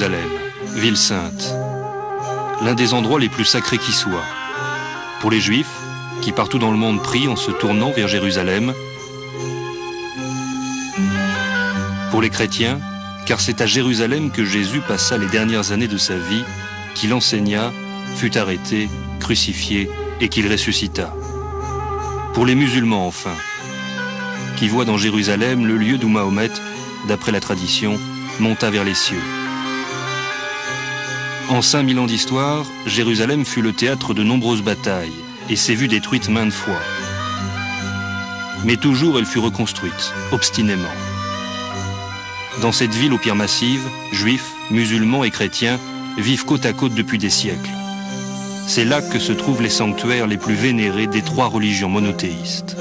Jérusalem, ville sainte, l'un des endroits les plus sacrés qui soient. Pour les Juifs, qui partout dans le monde prient en se tournant vers Jérusalem. Pour les chrétiens, car c'est à Jérusalem que Jésus passa les dernières années de sa vie, qu'il enseigna, fut arrêté, crucifié et qu'il ressuscita. Pour les musulmans enfin, qui voient dans Jérusalem le lieu d'où Mahomet, d'après la tradition, monta vers les cieux. En 5000 ans d'histoire, Jérusalem fut le théâtre de nombreuses batailles et s'est vue détruite maintes fois. Mais toujours elle fut reconstruite, obstinément. Dans cette ville aux pierres massives, juifs, musulmans et chrétiens vivent côte à côte depuis des siècles. C'est là que se trouvent les sanctuaires les plus vénérés des trois religions monothéistes.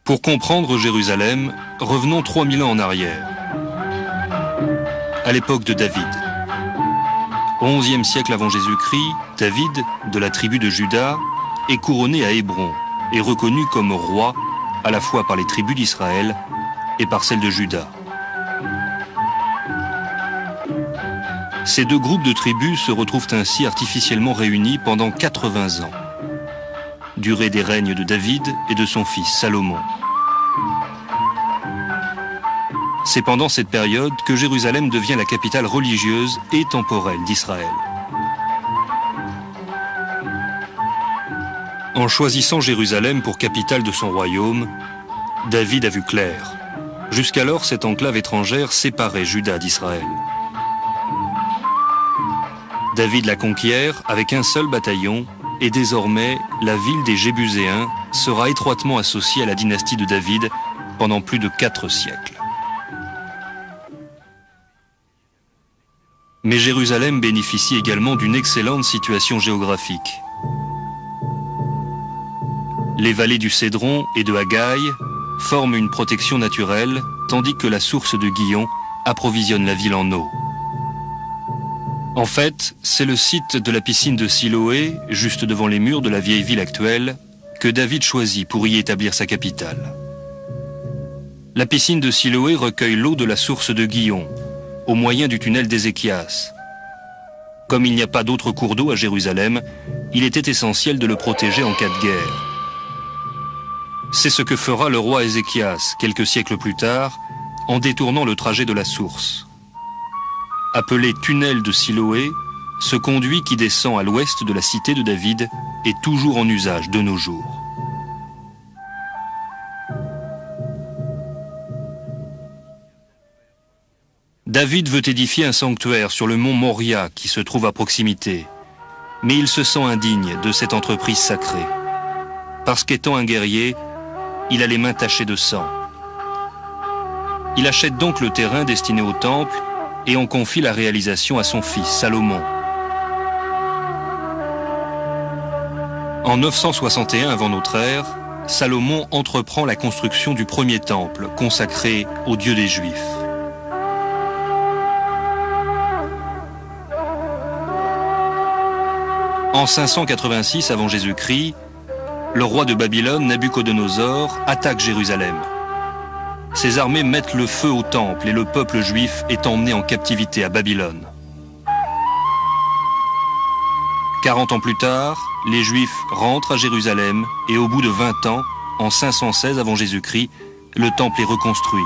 Pour comprendre Jérusalem, revenons 3000 ans en arrière, à l'époque de David. Au XIe siècle avant Jésus-Christ, David, de la tribu de Juda, est couronné à Hébron et reconnu comme roi à la fois par les tribus d'Israël et par celles de Juda. Ces deux groupes de tribus se retrouvent ainsi artificiellement réunis pendant 80 ans, durée des règnes de David et de son fils Salomon. C'est pendant cette période que Jérusalem devient la capitale religieuse et temporelle d'Israël. En choisissant Jérusalem pour capitale de son royaume, David a vu clair. Jusqu'alors, cette enclave étrangère séparait Juda d'Israël. David la conquiert avec un seul bataillon et désormais, la ville des Jébuséens sera étroitement associée à la dynastie de David pendant plus de 4 siècles. Mais Jérusalem bénéficie également d'une excellente situation géographique. Les vallées du Cédron et de Hagaï forment une protection naturelle, tandis que la source de Gihon approvisionne la ville en eau. En fait, c'est le site de la piscine de Siloé, juste devant les murs de la vieille ville actuelle, que David choisit pour y établir sa capitale. La piscine de Siloé recueille l'eau de la source de Gihon, au moyen du tunnel d'Ézéchias. Comme il n'y a pas d'autre cours d'eau à Jérusalem, il était essentiel de le protéger en cas de guerre. C'est ce que fera le roi Ézéchias, quelques siècles plus tard, en détournant le trajet de la source. Appelé tunnel de Siloé, ce conduit qui descend à l'ouest de la cité de David est toujours en usage de nos jours. David veut édifier un sanctuaire sur le mont Moria qui se trouve à proximité, mais il se sent indigne de cette entreprise sacrée, parce qu'étant un guerrier, il a les mains tachées de sang. Il achète donc le terrain destiné au temple et en confie la réalisation à son fils Salomon. En 961 avant notre ère, Salomon entreprend la construction du premier temple consacré au Dieu des Juifs. En 586 avant Jésus-Christ, le roi de Babylone, Nabuchodonosor, attaque Jérusalem. Ses armées mettent le feu au temple et le peuple juif est emmené en captivité à Babylone. 40 ans plus tard, les Juifs rentrent à Jérusalem et au bout de 20 ans, en 516 avant Jésus-Christ, le temple est reconstruit.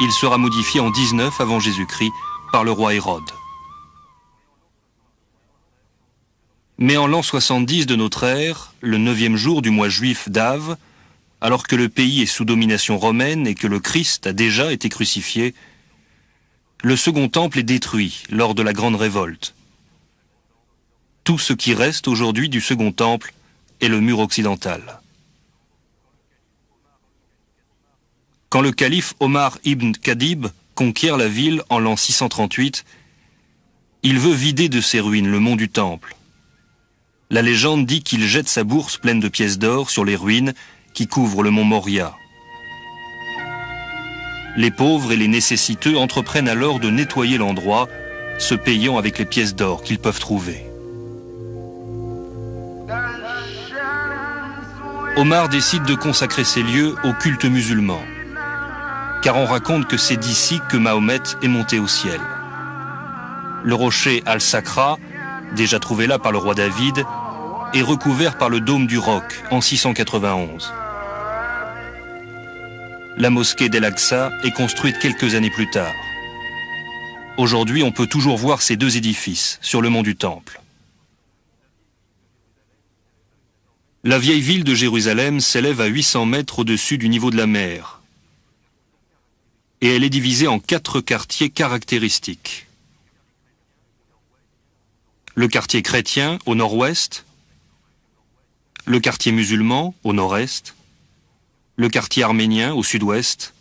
Il sera modifié en 19 avant Jésus-Christ par le roi Hérode. Mais en l'an 70 de notre ère, le 9e jour du mois juif d'Av, alors que le pays est sous domination romaine et que le Christ a déjà été crucifié, le second temple est détruit lors de la grande révolte. Tout ce qui reste aujourd'hui du second temple est le mur occidental. Quand le calife Omar ibn Khadib conquiert la ville en l'an 638, il veut vider de ses ruines le mont du Temple. La légende dit qu'il jette sa bourse pleine de pièces d'or sur les ruines qui couvrent le mont Moria. Les pauvres et les nécessiteux entreprennent alors de nettoyer l'endroit, se payant avec les pièces d'or qu'ils peuvent trouver. Omar décide de consacrer ces lieux au culte musulman, car on raconte que c'est d'ici que Mahomet est monté au ciel. Le rocher Al-Sakra, déjà trouvé là par le roi David, est recouvert par le dôme du Roc en 691. La mosquée d'El-Aqsa est construite quelques années plus tard. Aujourd'hui, on peut toujours voir ces deux édifices sur le mont du Temple. La vieille ville de Jérusalem s'élève à 800 mètres au-dessus du niveau de la mer. Et elle est divisée en 4 quartiers caractéristiques. Le quartier chrétien au nord-ouest, le quartier musulman au nord-est, le quartier arménien au sud-ouest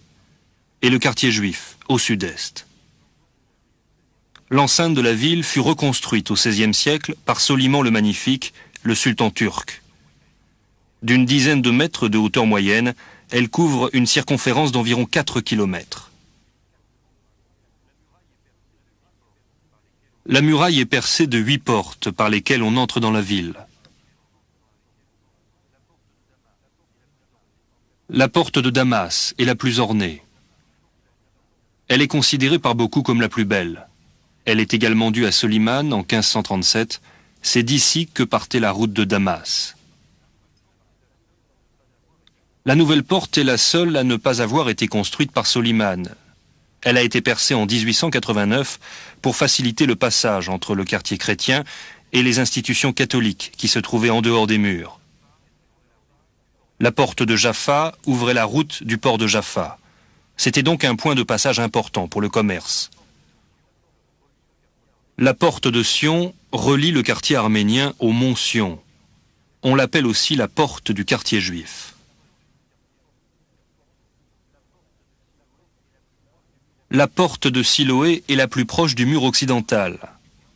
et le quartier juif au sud-est. L'enceinte de la ville fut reconstruite au XVIe siècle par Soliman le Magnifique, le sultan turc. D'une dizaine de mètres de hauteur moyenne, elle couvre une circonférence d'environ 4 kilomètres. La muraille est percée de 8 portes par lesquelles on entre dans la ville. La porte de Damas est la plus ornée. Elle est considérée par beaucoup comme la plus belle. Elle est également due à Soliman en 1537. C'est d'ici que partait la route de Damas. La nouvelle porte est la seule à ne pas avoir été construite par Soliman. Elle a été percée en 1889 pour faciliter le passage entre le quartier chrétien et les institutions catholiques qui se trouvaient en dehors des murs. La porte de Jaffa ouvrait la route du port de Jaffa. C'était donc un point de passage important pour le commerce. La porte de Sion relie le quartier arménien au mont Sion. On l'appelle aussi la porte du quartier juif. La porte de Siloé est la plus proche du mur occidental.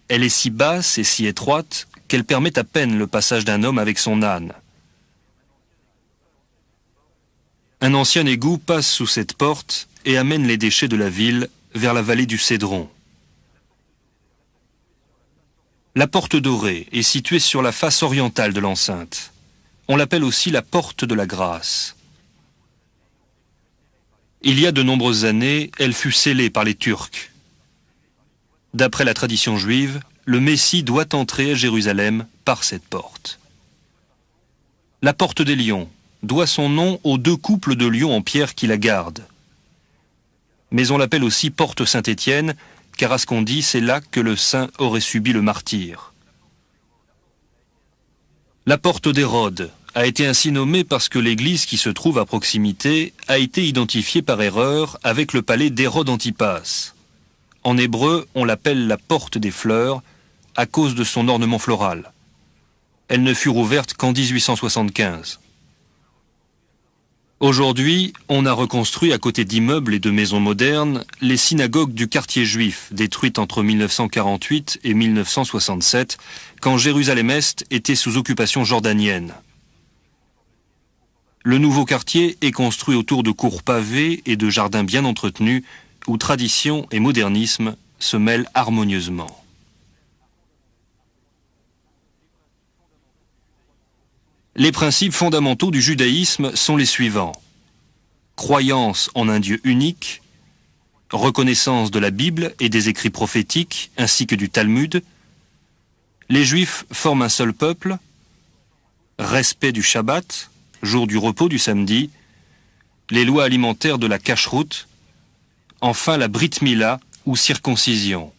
Elle est si basse et si étroite qu'elle permet à peine le passage d'un homme avec son âne. Un ancien égout passe sous cette porte et amène les déchets de la ville vers la vallée du Cédron. La porte dorée est située sur la face orientale de l'enceinte. On l'appelle aussi la porte de la grâce. Il y a de nombreuses années, elle fut scellée par les Turcs. D'après la tradition juive, le Messie doit entrer à Jérusalem par cette porte. La porte des lions doit son nom aux 2 couples de lions en pierre qui la gardent. Mais on l'appelle aussi porte Saint-Étienne, car à ce qu'on dit, c'est là que le saint aurait subi le martyre. La porte d'Hérode a été ainsi nommée parce que l'église qui se trouve à proximité a été identifiée par erreur avec le palais d'Hérode Antipas. En hébreu, on l'appelle la porte des fleurs à cause de son ornement floral. Elle ne fut rouverte qu'en 1875. Aujourd'hui, on a reconstruit à côté d'immeubles et de maisons modernes les synagogues du quartier juif, détruites entre 1948 et 1967, quand Jérusalem-Est était sous occupation jordanienne. Le nouveau quartier est construit autour de cours pavées et de jardins bien entretenus, où tradition et modernisme se mêlent harmonieusement. Les principes fondamentaux du judaïsme sont les suivants. Croyance en un Dieu unique, reconnaissance de la Bible et des écrits prophétiques ainsi que du Talmud. Les Juifs forment un seul peuple, respect du Shabbat, jour du repos du samedi, les lois alimentaires de la cacheroute, enfin la Brit Mila ou circoncision.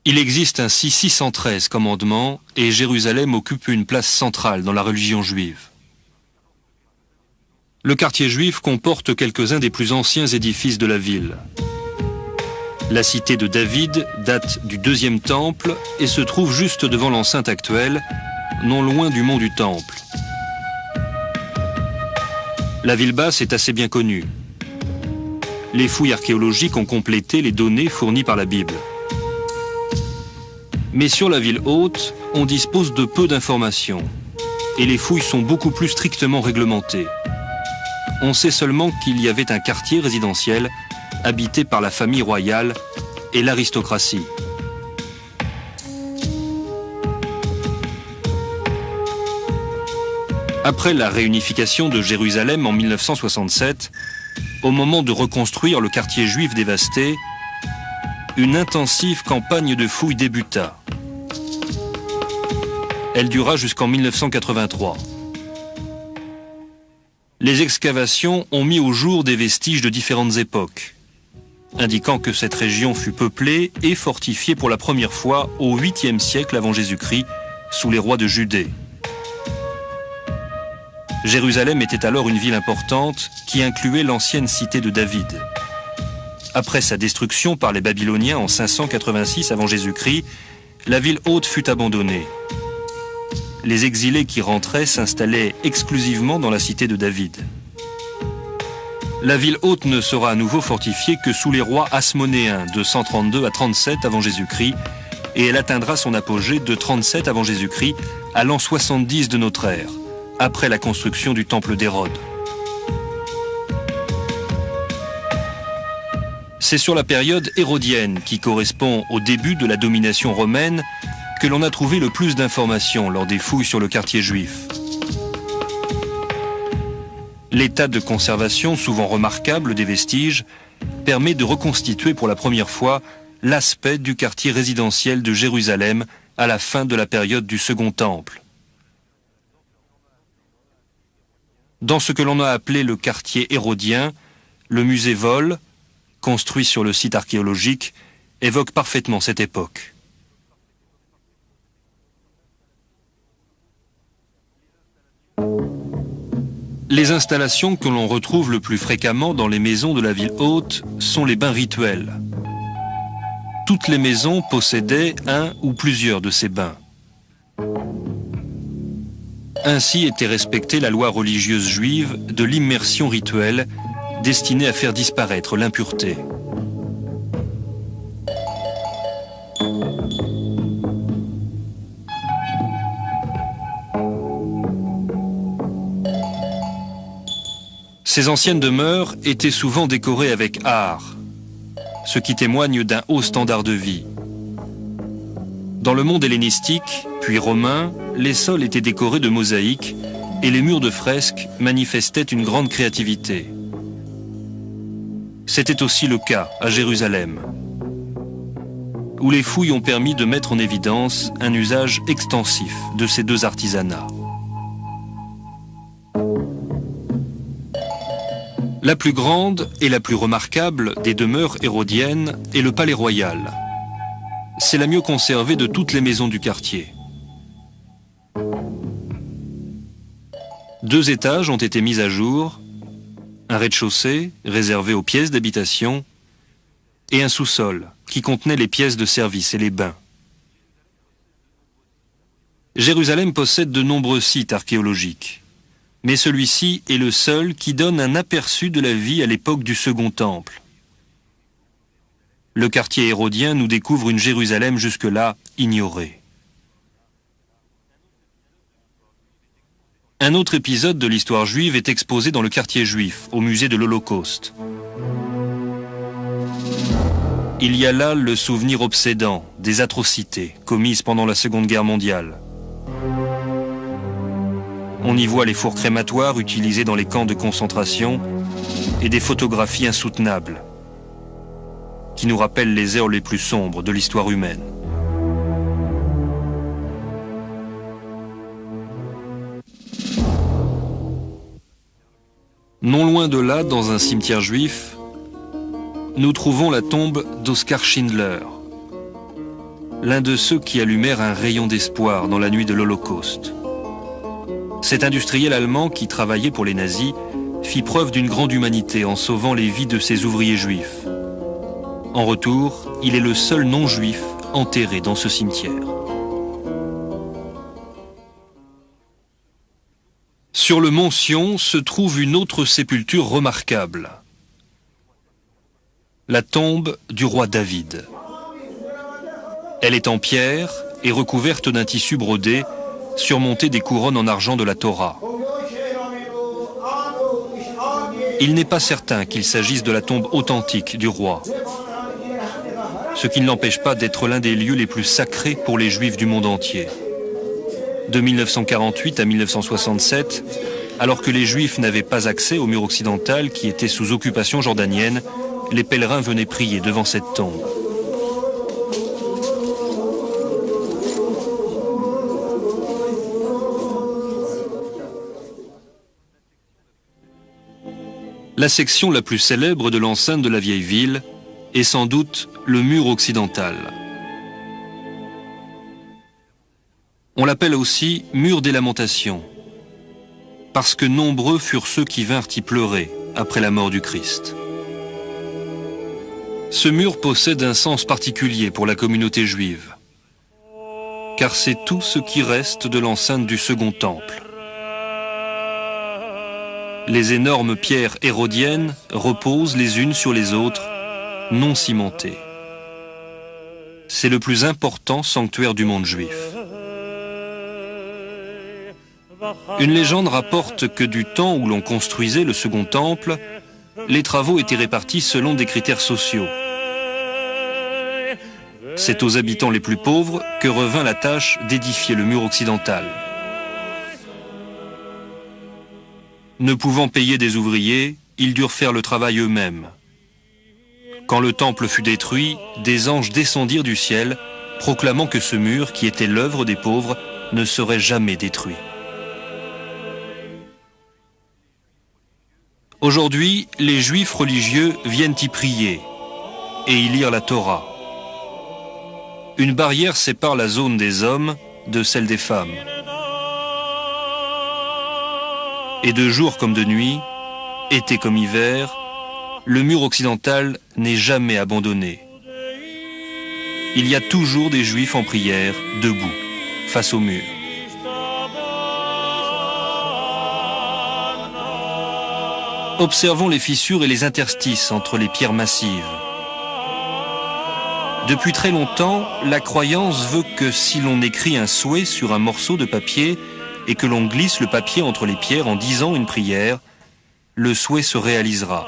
Il existe ainsi 613 commandements et Jérusalem occupe une place centrale dans la religion juive. Le quartier juif comporte quelques-uns des plus anciens édifices de la ville. La cité de David date du deuxième temple et se trouve juste devant l'enceinte actuelle, non loin du mont du Temple. La ville basse est assez bien connue. Les fouilles archéologiques ont complété les données fournies par la Bible. Mais sur la ville haute, on dispose de peu d'informations et les fouilles sont beaucoup plus strictement réglementées. On sait seulement qu'il y avait un quartier résidentiel habité par la famille royale et l'aristocratie. Après la réunification de Jérusalem en 1967, au moment de reconstruire le quartier juif dévasté, une intensive campagne de fouilles débuta. Elle dura jusqu'en 1983. Les excavations ont mis au jour des vestiges de différentes époques, indiquant que cette région fut peuplée et fortifiée pour la première fois au 8e siècle avant Jésus-Christ, sous les rois de Judée. Jérusalem était alors une ville importante qui incluait l'ancienne cité de David. Après sa destruction par les Babyloniens en 586 avant Jésus-Christ, la ville haute fut abandonnée. Les exilés qui rentraient s'installaient exclusivement dans la cité de David. La ville haute ne sera à nouveau fortifiée que sous les rois hasmonéens de 132 à 37 avant Jésus-Christ et elle atteindra son apogée de 37 avant Jésus-Christ à l'an 70 de notre ère, après la construction du temple d'Hérode. C'est sur la période hérodienne, qui correspond au début de la domination romaine, que l'on a trouvé le plus d'informations lors des fouilles sur le quartier juif. L'état de conservation souvent remarquable des vestiges permet de reconstituer pour la première fois l'aspect du quartier résidentiel de Jérusalem à la fin de la période du Second Temple. Dans ce que l'on a appelé le quartier hérodien, le musée Vol, construit sur le site archéologique, évoque parfaitement cette époque. Les installations que l'on retrouve le plus fréquemment dans les maisons de la ville haute sont les bains rituels. Toutes les maisons possédaient un ou plusieurs de ces bains. Ainsi était respectée la loi religieuse juive de l'immersion rituelle destinée à faire disparaître l'impureté. Ces anciennes demeures étaient souvent décorées avec art, ce qui témoigne d'un haut standard de vie. Dans le monde hellénistique, puis romain, les sols étaient décorés de mosaïques et les murs de fresques manifestaient une grande créativité. C'était aussi le cas à Jérusalem, où les fouilles ont permis de mettre en évidence un usage extensif de ces deux artisanats. La plus grande et la plus remarquable des demeures hérodiennes est le palais royal. C'est la mieux conservée de toutes les maisons du quartier. 2 étages ont été mis à jour, un rez-de-chaussée réservé aux pièces d'habitation et un sous-sol qui contenait les pièces de service et les bains. Jérusalem possède de nombreux sites archéologiques, mais celui-ci est le seul qui donne un aperçu de la vie à l'époque du Second Temple. Le quartier hérodien nous découvre une Jérusalem jusque-là ignorée. Un autre épisode de l'histoire juive est exposé dans le quartier juif, au musée de l'Holocauste. Il y a là le souvenir obsédant des atrocités commises pendant la Seconde Guerre mondiale. On y voit les fours crématoires utilisés dans les camps de concentration et des photographies insoutenables qui nous rappellent les heures les plus sombres de l'histoire humaine. Non loin de là, dans un cimetière juif, nous trouvons la tombe d'Oskar Schindler. l'un de ceux qui allumèrent un rayon d'espoir dans la nuit de l'Holocauste. Cet industriel allemand qui travaillait pour les nazis fit preuve d'une grande humanité en sauvant les vies de ses ouvriers juifs. En retour, il est le seul non-juif enterré dans ce cimetière. Sur le mont Sion se trouve une autre sépulture remarquable, la tombe du roi David. Elle est en pierre et recouverte d'un tissu brodé, surmonté des couronnes en argent de la Torah. Il n'est pas certain qu'il s'agisse de la tombe authentique du roi, ce qui ne l'empêche pas d'être l'un des lieux les plus sacrés pour les Juifs du monde entier. De 1948 à 1967, alors que les Juifs n'avaient pas accès au mur occidental qui était sous occupation jordanienne, les pèlerins venaient prier devant cette tombe. La section la plus célèbre de l'enceinte de la vieille ville est sans doute le mur occidental. On l'appelle aussi mur des lamentations, parce que nombreux furent ceux qui vinrent y pleurer après la mort du Christ. Ce mur possède un sens particulier pour la communauté juive, car c'est tout ce qui reste de l'enceinte du second temple. Les énormes pierres hérodiennes reposent les unes sur les autres, non cimentées. C'est le plus important sanctuaire du monde juif. Une légende rapporte que du temps où l'on construisait le second temple, les travaux étaient répartis selon des critères sociaux. C'est aux habitants les plus pauvres que revint la tâche d'édifier le mur occidental. Ne pouvant payer des ouvriers, ils durent faire le travail eux-mêmes. Quand le temple fut détruit, des anges descendirent du ciel, proclamant que ce mur, qui était l'œuvre des pauvres, ne serait jamais détruit. Aujourd'hui, les Juifs religieux viennent y prier et y lire la Torah. Une barrière sépare la zone des hommes de celle des femmes. Et de jour comme de nuit, été comme hiver, le mur occidental n'est jamais abandonné. Il y a toujours des Juifs en prière, debout, face au mur. Observons les fissures et les interstices entre les pierres massives. Depuis très longtemps, la croyance veut que si l'on écrit un souhait sur un morceau de papier et que l'on glisse le papier entre les pierres en disant une prière, le souhait se réalisera.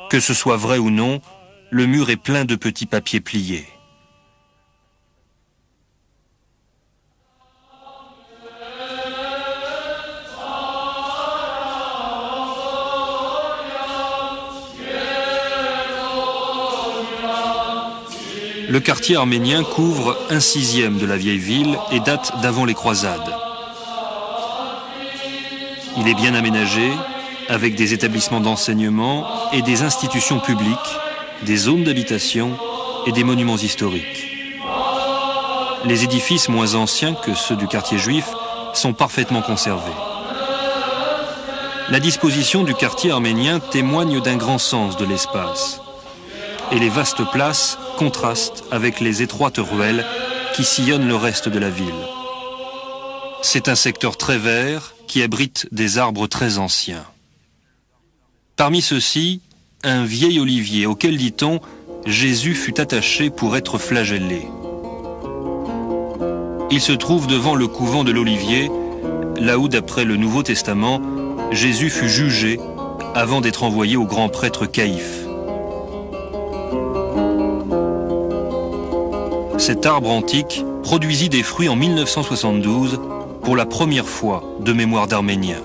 Que ce soit vrai ou non, le mur est plein de petits papiers pliés. Le quartier arménien couvre 1/6 de la vieille ville et date d'avant les croisades. Il est bien aménagé, avec des établissements d'enseignement et des institutions publiques, des zones d'habitation et des monuments historiques. Les édifices moins anciens que ceux du quartier juif sont parfaitement conservés. La disposition du quartier arménien témoigne d'un grand sens de l'espace. Et les vastes places contrastent avec les étroites ruelles qui sillonnent le reste de la ville. C'est un secteur très vert qui abrite des arbres très anciens. Parmi ceux-ci, un vieil olivier auquel, dit-on, Jésus fut attaché pour être flagellé. Il se trouve devant le couvent de l'Olivier, là où, d'après le Nouveau Testament, Jésus fut jugé avant d'être envoyé au grand prêtre Caïphe. Cet arbre antique produisit des fruits en 1972 pour la première fois de mémoire d'Arméniens.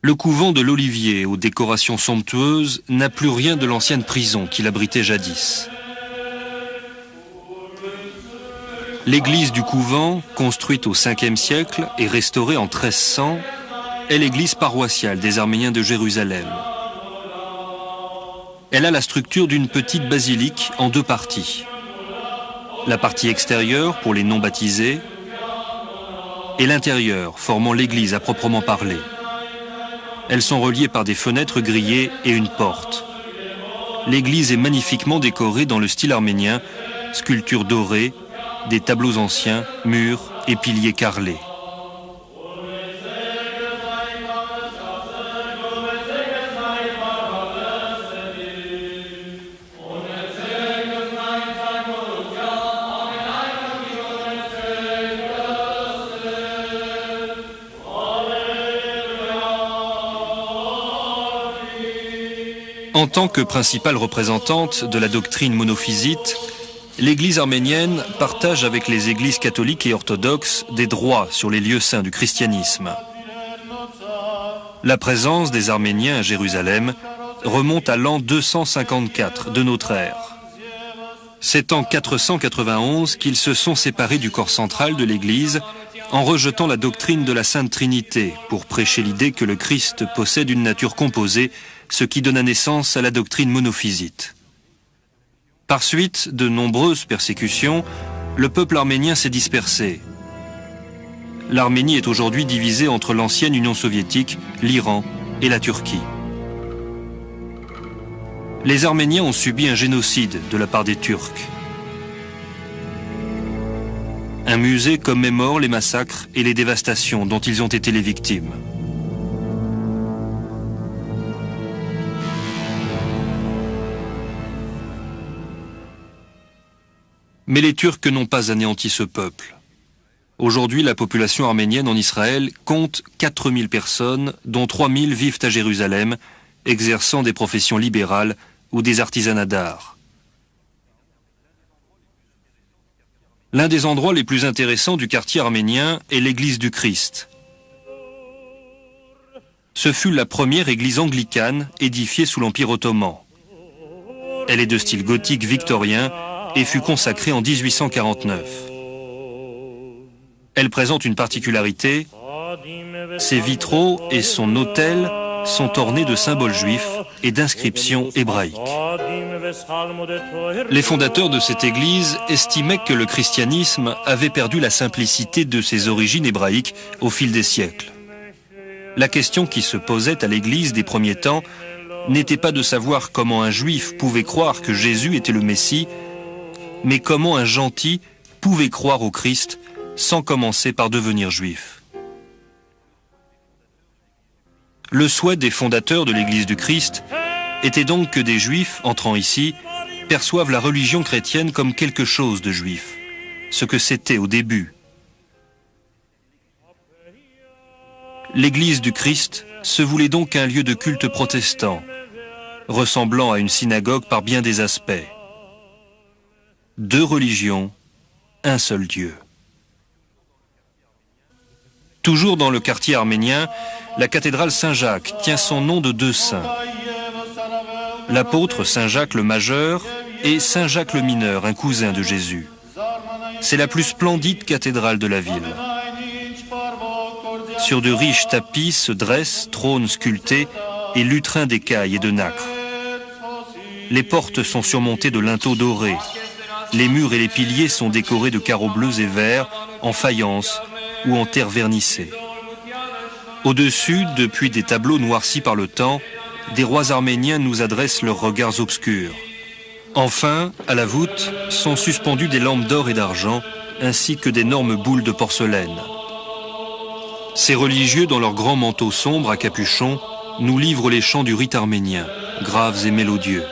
Le couvent de l'Olivier, aux décorations somptueuses, n'a plus rien de l'ancienne prison qu'il abritait jadis. L'église du couvent, construite au Ve siècle et restaurée en 1300, est l'église paroissiale des Arméniens de Jérusalem. Elle a la structure d'une petite basilique en deux parties. La partie extérieure pour les non-baptisés et l'intérieur formant l'église à proprement parler. Elles sont reliées par des fenêtres grillées et une porte. L'église est magnifiquement décorée dans le style arménien, sculptures dorées, des tableaux anciens, murs et piliers carrelés. En tant que principale représentante de la doctrine monophysite, l'Église arménienne partage avec les églises catholiques et orthodoxes des droits sur les lieux saints du christianisme. La présence des Arméniens à Jérusalem remonte à l'an 254 de notre ère. C'est en 491 qu'ils se sont séparés du corps central de l'Église en rejetant la doctrine de la Sainte Trinité pour prêcher l'idée que le Christ possède une nature composée, ce qui donna naissance à la doctrine monophysite. Par suite de nombreuses persécutions, le peuple arménien s'est dispersé. L'Arménie est aujourd'hui divisée entre l'ancienne Union soviétique, l'Iran et la Turquie. Les Arméniens ont subi un génocide de la part des Turcs. Un musée commémore les massacres et les dévastations dont ils ont été les victimes. Mais les Turcs n'ont pas anéanti ce peuple. Aujourd'hui, la population arménienne en Israël compte 4000 personnes, dont 3000 vivent à Jérusalem, exerçant des professions libérales ou des artisanats d'art. L'un des endroits les plus intéressants du quartier arménien est l'église du Christ. Ce fut la première église anglicane édifiée sous l'Empire ottoman. Elle est de style gothique victorien et fut consacrée en 1849. Elle présente une particularité, ses vitraux et son autel sont ornés de symboles juifs et d'inscriptions hébraïques. Les fondateurs de cette église estimaient que le christianisme avait perdu la simplicité de ses origines hébraïques au fil des siècles. La question qui se posait à l'église des premiers temps n'était pas de savoir comment un juif pouvait croire que Jésus était le Messie, mais comment un gentil pouvait croire au Christ sans commencer par devenir juif. Le souhait des fondateurs de l'Église du Christ était donc que des juifs, entrant ici, perçoivent la religion chrétienne comme quelque chose de juif, ce que c'était au début. L'Église du Christ se voulait donc un lieu de culte protestant, ressemblant à une synagogue par bien des aspects. Deux religions, un seul Dieu. Toujours dans le quartier arménien, la cathédrale Saint-Jacques tient son nom de deux saints. L'apôtre Saint-Jacques le Majeur et Saint-Jacques le Mineur, un cousin de Jésus. C'est la plus splendide cathédrale de la ville. Sur de riches tapis se dressent trônes sculptés et lutrins d'écailles et de nacre. Les portes sont surmontées de linteaux dorés. Les murs et les piliers sont décorés de carreaux bleus et verts, en faïence ou en terre vernissée. Au-dessus, depuis des tableaux noircis par le temps, des rois arméniens nous adressent leurs regards obscurs. Enfin, à la voûte, sont suspendues des lampes d'or et d'argent, ainsi que d'énormes boules de porcelaine. Ces religieux, dans leurs grands manteaux sombres à capuchon, nous livrent les chants du rite arménien, graves et mélodieux.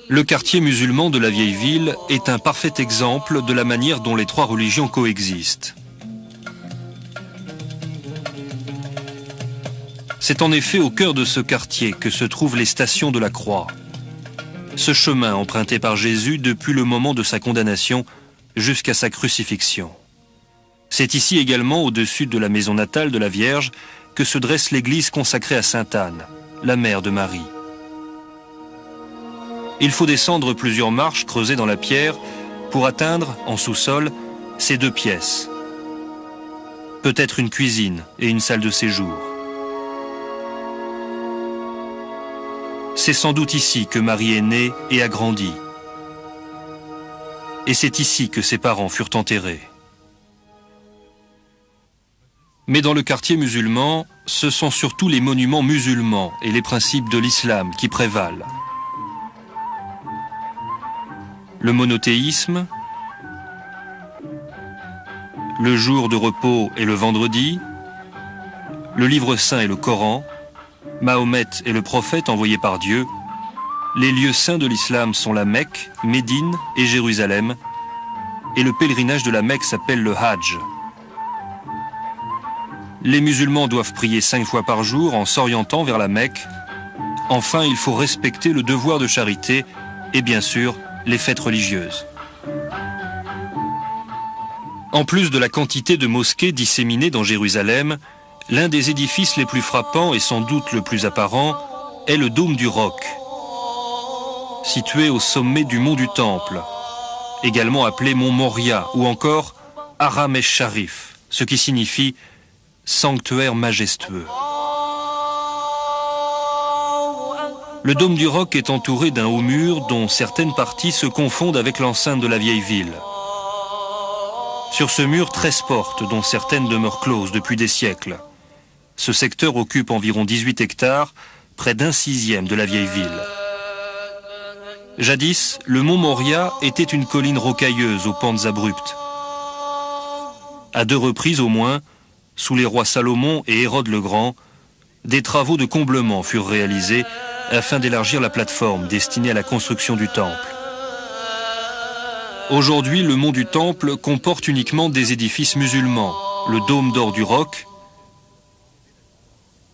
Le quartier musulman de la vieille ville est un parfait exemple de la manière dont les trois religions coexistent. C'est en effet au cœur de ce quartier que se trouvent les stations de la croix. Ce chemin emprunté par Jésus depuis le moment de sa condamnation jusqu'à sa crucifixion. C'est ici également, au-dessus de la maison natale de la Vierge, que se dresse l'église consacrée à Sainte Anne, la mère de Marie. Il faut descendre plusieurs marches creusées dans la pierre pour atteindre, en sous-sol, ces deux pièces. Peut-être une cuisine et une salle de séjour. C'est sans doute ici que Marie est née et a grandi. Et c'est ici que ses parents furent enterrés. Mais dans le quartier musulman, ce sont surtout les monuments musulmans et les principes de l'islam qui prévalent. Le monothéisme, le jour de repos et le vendredi, le livre saint et le Coran, Mahomet et le prophète envoyé par Dieu. Les lieux saints de l'islam sont la Mecque, Médine et Jérusalem, et le pèlerinage de la Mecque s'appelle le Hajj. Les musulmans doivent prier 5 fois par jour en s'orientant vers la Mecque. Enfin, il faut respecter le devoir de charité et bien sûr, les fêtes religieuses. En plus de la quantité de mosquées disséminées dans Jérusalem, l'un des édifices les plus frappants et sans doute le plus apparent est le dôme du Roc, situé au sommet du mont du Temple, également appelé mont Moria ou encore Haram esh-Sharif, ce qui signifie sanctuaire majestueux. Le dôme du Roc est entouré d'un haut mur dont certaines parties se confondent avec l'enceinte de la vieille ville. Sur ce mur, 13 portes, dont certaines demeurent closes depuis des siècles. Ce secteur occupe environ 18 hectares, près d'1/6 de la vieille ville. Jadis, le mont Moria était une colline rocailleuse aux pentes abruptes. À 2 reprises au moins, sous les rois Salomon et Hérode le Grand, des travaux de comblement furent réalisés afin d'élargir la plateforme destinée à la construction du temple. Aujourd'hui, le mont du Temple comporte uniquement des édifices musulmans, le dôme d'or du Roc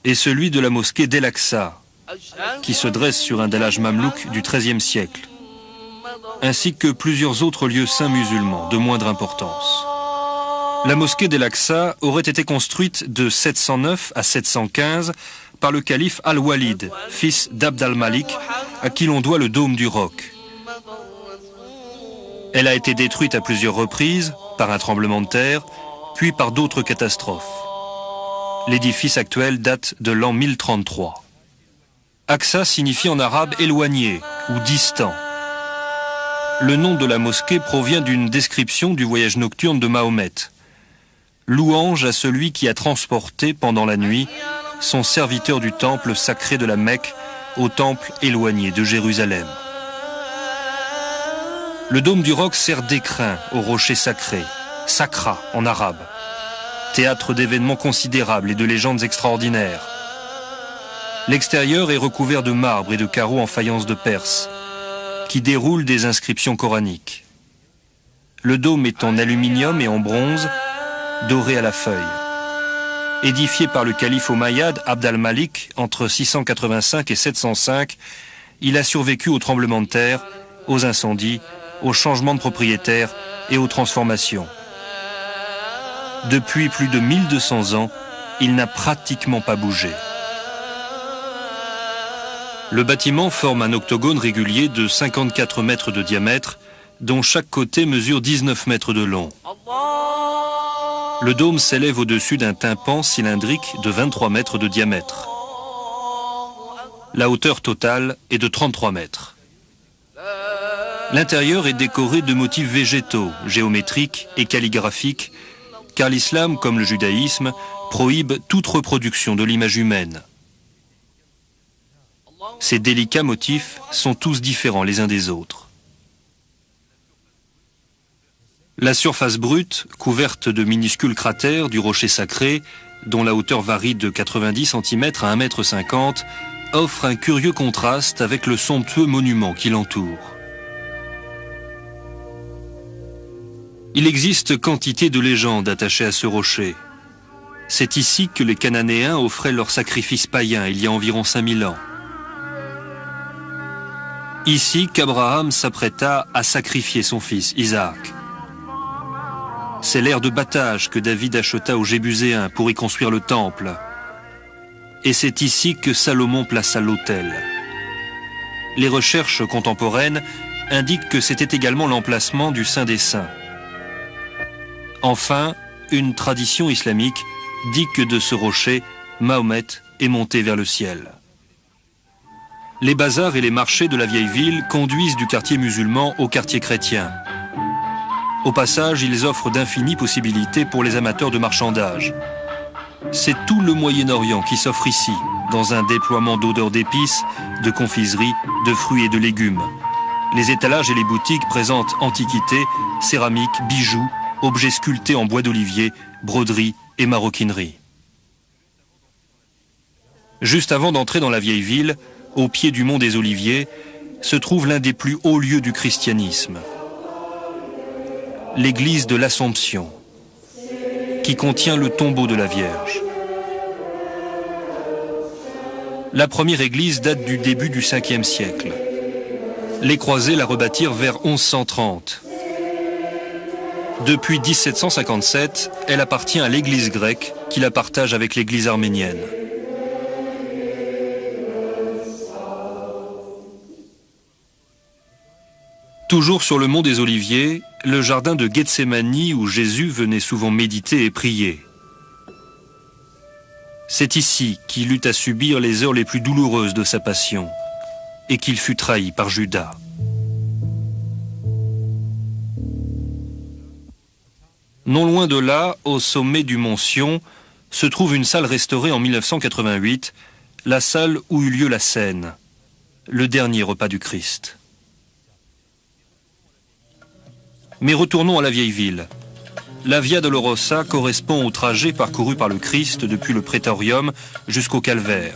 et celui de la mosquée d'El-Aqsa, qui se dresse sur un dallage mamelouk du XIIIe siècle, ainsi que plusieurs autres lieux saints musulmans de moindre importance. La mosquée d'El-Aqsa aurait été construite de 709 à 715 par le calife Al-Walid, fils d'Abd al-Malik, à qui l'on doit le dôme du Roc. Elle a été détruite à plusieurs reprises par un tremblement de terre, puis par d'autres catastrophes. L'édifice actuel date de l'an 1033. Aqsa signifie en arabe éloigné ou distant. Le nom de la mosquée provient d'une description du voyage nocturne de Mahomet. Louange à celui qui a transporté pendant la nuit son serviteur du temple sacré de la Mecque au temple éloigné de Jérusalem. Le dôme du Roc sert d'écrin au rocher sacré, Sakra en arabe, théâtre d'événements considérables et de légendes extraordinaires. L'extérieur est recouvert de marbre et de carreaux en faïence de Perse, qui déroulent des inscriptions coraniques. Le dôme est en aluminium et en bronze, doré à la feuille. Édifié par le calife omeyyade Abd al-Malik entre 685 et 705, il a survécu aux tremblements de terre, aux incendies, aux changements de propriétaires et aux transformations. Depuis plus de 1200 ans, il n'a pratiquement pas bougé. Le bâtiment forme un octogone régulier de 54 mètres de diamètre, dont chaque côté mesure 19 mètres de long. Le dôme s'élève au-dessus d'un tympan cylindrique de 23 mètres de diamètre. La hauteur totale est de 33 mètres. L'intérieur est décoré de motifs végétaux, géométriques et calligraphiques, car l'islam, comme le judaïsme, prohibe toute reproduction de l'image humaine. Ces délicats motifs sont tous différents les uns des autres. La surface brute, couverte de minuscules cratères du rocher sacré, dont la hauteur varie de 90 cm à 1,50 m, offre un curieux contraste avec le somptueux monument qui l'entoure. Il existe quantité de légendes attachées à ce rocher. C'est ici que les Cananéens offraient leurs sacrifices païens il y a environ 5000 ans. Ici qu'Abraham s'apprêta à sacrifier son fils, Isaac. C'est l'aire de battage que David acheta aux Jébuséens pour y construire le temple. Et c'est ici que Salomon plaça l'autel. Les recherches contemporaines indiquent que c'était également l'emplacement du Saint des Saints. Enfin, une tradition islamique dit que de ce rocher, Mahomet est monté vers le ciel. Les bazars et les marchés de la vieille ville conduisent du quartier musulman au quartier chrétien. Au passage, ils offrent d'infinies possibilités pour les amateurs de marchandages. C'est tout le Moyen-Orient qui s'offre ici, dans un déploiement d'odeurs d'épices, de confiseries, de fruits et de légumes. Les étalages et les boutiques présentent antiquités, céramiques, bijoux, objets sculptés en bois d'olivier, broderies et maroquinerie. Juste avant d'entrer dans la vieille ville, au pied du mont des Oliviers, se trouve l'un des plus hauts lieux du christianisme. L'église de l'Assomption, qui contient le tombeau de la Vierge. La première église date du début du 5e siècle. Les croisés la rebâtirent vers 1130. Depuis 1757, elle appartient à l'église grecque qui la partage avec l'église arménienne. Toujours sur le mont des Oliviers, le jardin de Gethsémani où Jésus venait souvent méditer et prier. C'est ici qu'il eut à subir les heures les plus douloureuses de sa passion et qu'il fut trahi par Judas. Non loin de là, au sommet du mont Sion, se trouve une salle restaurée en 1988, la salle où eut lieu la scène, le dernier repas du Christ. Mais retournons à la vieille ville. La Via Dolorosa correspond au trajet parcouru par le Christ depuis le Prétorium jusqu'au Calvaire.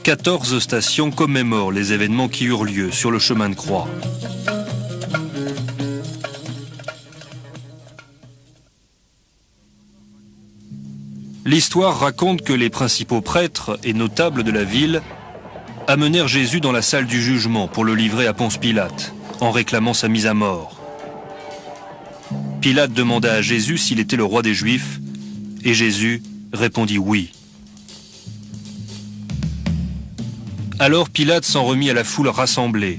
14 stations commémorent les événements qui eurent lieu sur le chemin de croix. L'histoire raconte que les principaux prêtres et notables de la ville amenèrent Jésus dans la salle du jugement pour le livrer à Ponce Pilate, en réclamant sa mise à mort. Pilate demanda à Jésus s'il était le roi des Juifs, et Jésus répondit oui. Alors Pilate s'en remit à la foule rassemblée,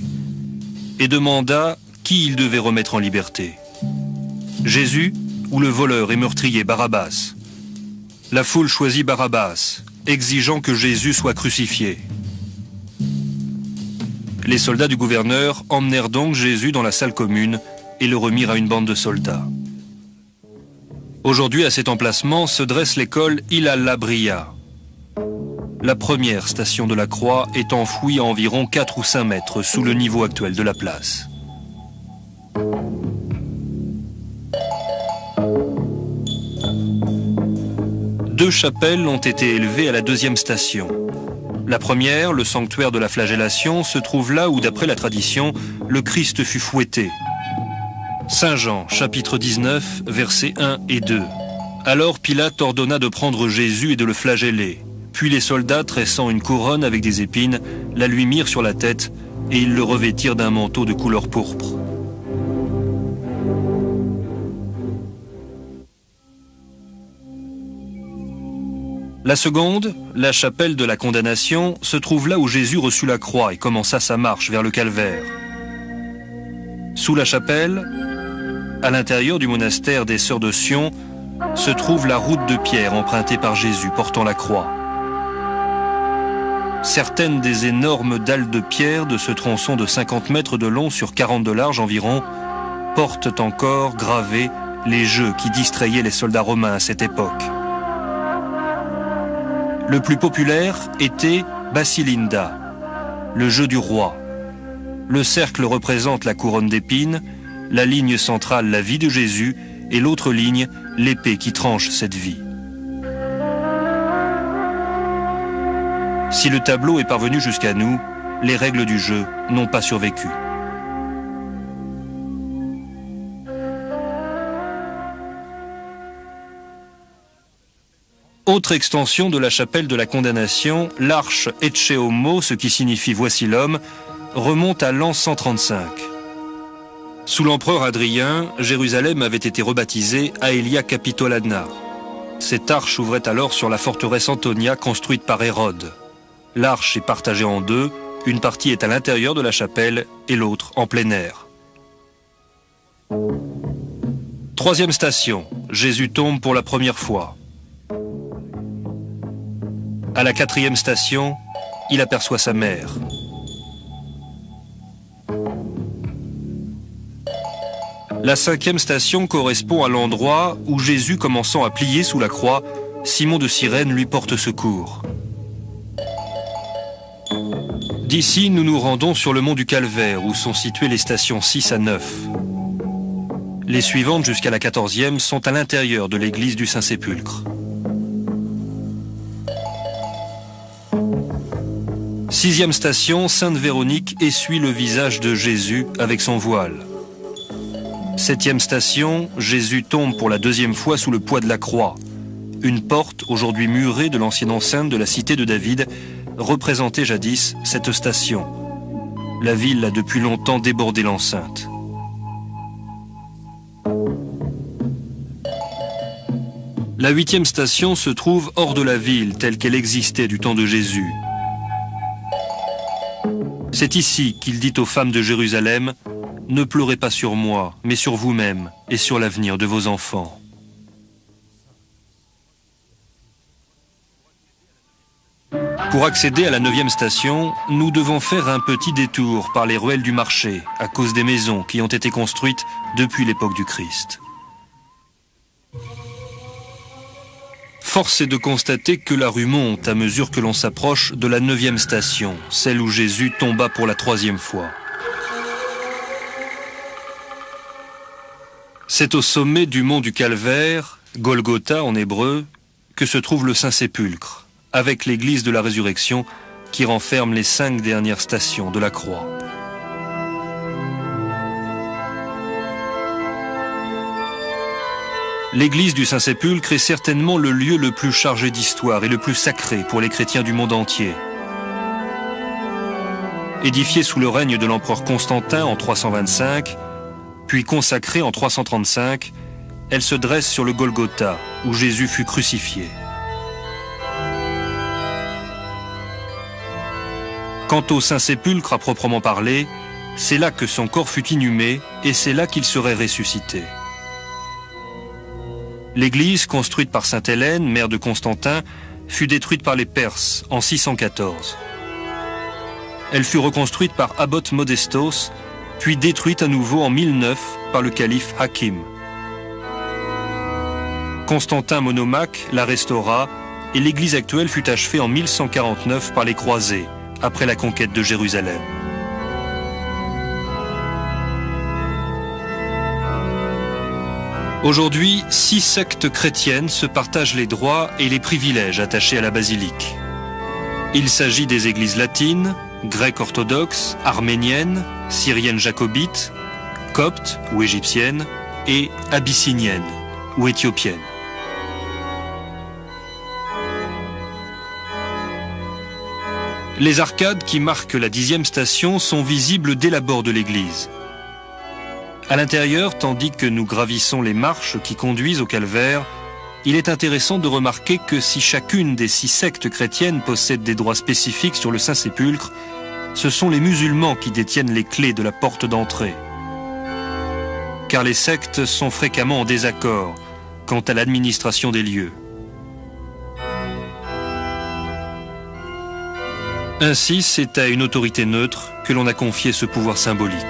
et demanda qui il devait remettre en liberté. Jésus ou le voleur et meurtrier Barabbas. La foule choisit Barabbas, exigeant que Jésus soit crucifié. Les soldats du gouverneur emmenèrent donc Jésus dans la salle commune et le remirent à une bande de soldats. Aujourd'hui, à cet emplacement, se dresse l'école Ila-Labria. La première station de la croix est enfouie à environ 4 ou 5 mètres sous le niveau actuel de la place. Deux chapelles ont été élevées à la deuxième station. La première, le sanctuaire de la flagellation, se trouve là où, d'après la tradition, le Christ fut fouetté. Saint Jean, chapitre 19, versets 1 et 2. Alors Pilate ordonna de prendre Jésus et de le flageller. Puis les soldats, tressant une couronne avec des épines, la lui mirent sur la tête et ils le revêtirent d'un manteau de couleur pourpre. La seconde, la chapelle de la condamnation, se trouve là où Jésus reçut la croix et commença sa marche vers le calvaire. Sous la chapelle, à l'intérieur du monastère des Sœurs de Sion, se trouve la route de pierre empruntée par Jésus portant la croix. Certaines des énormes dalles de pierre de ce tronçon de 50 mètres de long sur 40 de large environ portent encore gravés les jeux qui distrayaient les soldats romains à cette époque. Le plus populaire était Basilinda, le jeu du roi. Le cercle représente la couronne d'épines, la ligne centrale la vie de Jésus et l'autre ligne l'épée qui tranche cette vie. Si le tableau est parvenu jusqu'à nous, les règles du jeu n'ont pas survécu. Autre extension de la chapelle de la condamnation, l'arche Ecce Homo, ce qui signifie voici l'homme, remonte à l'an 135. Sous l'empereur Adrien, Jérusalem avait été rebaptisée Aelia Capitoladna. Cette arche ouvrait alors sur la forteresse Antonia construite par Hérode. L'arche est partagée en deux, une partie est à l'intérieur de la chapelle et l'autre en plein air. Troisième station, Jésus tombe pour la première fois. À la quatrième station, il aperçoit sa mère. La cinquième station correspond à l'endroit où Jésus, commençant à plier sous la croix, Simon de Cyrène lui porte secours. D'ici, nous nous rendons sur le mont du Calvaire, où sont situées les stations 6 à 9. Les suivantes, jusqu'à la 14e, sont à l'intérieur de l'église du Saint-Sépulcre. Sixième station, Sainte Véronique essuie le visage de Jésus avec son voile. Septième station, Jésus tombe pour la deuxième fois sous le poids de la croix. Une porte, aujourd'hui murée de l'ancienne enceinte de la cité de David, représentait jadis cette station. La ville a depuis longtemps débordé l'enceinte. La huitième station se trouve hors de la ville, telle qu'elle existait du temps de Jésus. C'est ici qu'il dit aux femmes de Jérusalem « Ne pleurez pas sur moi, mais sur vous-même et sur l'avenir de vos enfants. » Pour accéder à la 9e station, nous devons faire un petit détour par les ruelles du marché, à cause des maisons qui ont été construites depuis l'époque du Christ. Force est de constater que la rue monte à mesure que l'on s'approche de la 9e station, celle où Jésus tomba pour la 3e fois. C'est au sommet du mont du Calvaire, Golgotha en hébreu, que se trouve le Saint-Sépulcre, avec l'église de la Résurrection qui renferme les 5 dernières stations de la croix. L'église du Saint-Sépulcre est certainement le lieu le plus chargé d'histoire et le plus sacré pour les chrétiens du monde entier. Édifiée sous le règne de l'empereur Constantin en 325, puis consacrée en 335, elle se dresse sur le Golgotha, où Jésus fut crucifié. Quant au Saint-Sépulcre à proprement parler, c'est là que son corps fut inhumé et c'est là qu'il serait ressuscité. L'église, construite par sainte Hélène, mère de Constantin, fut détruite par les Perses en 614. Elle fut reconstruite par Abbot Modestos, puis détruite à nouveau en 1009 par le calife Hakim. Constantin Monomaque la restaura et l'église actuelle fut achevée en 1149 par les croisés, après la conquête de Jérusalem. Aujourd'hui, 6 sectes chrétiennes se partagent les droits et les privilèges attachés à la basilique. Il s'agit des églises latines, grecques orthodoxes, arméniennes, syriennes jacobites, coptes ou égyptiennes et abyssiniennes ou éthiopiennes. Les arcades qui marquent la 10e station sont visibles dès l'abord de l'église. À l'intérieur, tandis que nous gravissons les marches qui conduisent au calvaire, il est intéressant de remarquer que si chacune des 6 sectes chrétiennes possède des droits spécifiques sur le Saint-Sépulcre, ce sont les musulmans qui détiennent les clés de la porte d'entrée. Car les sectes sont fréquemment en désaccord quant à l'administration des lieux. Ainsi, c'est à une autorité neutre que l'on a confié ce pouvoir symbolique.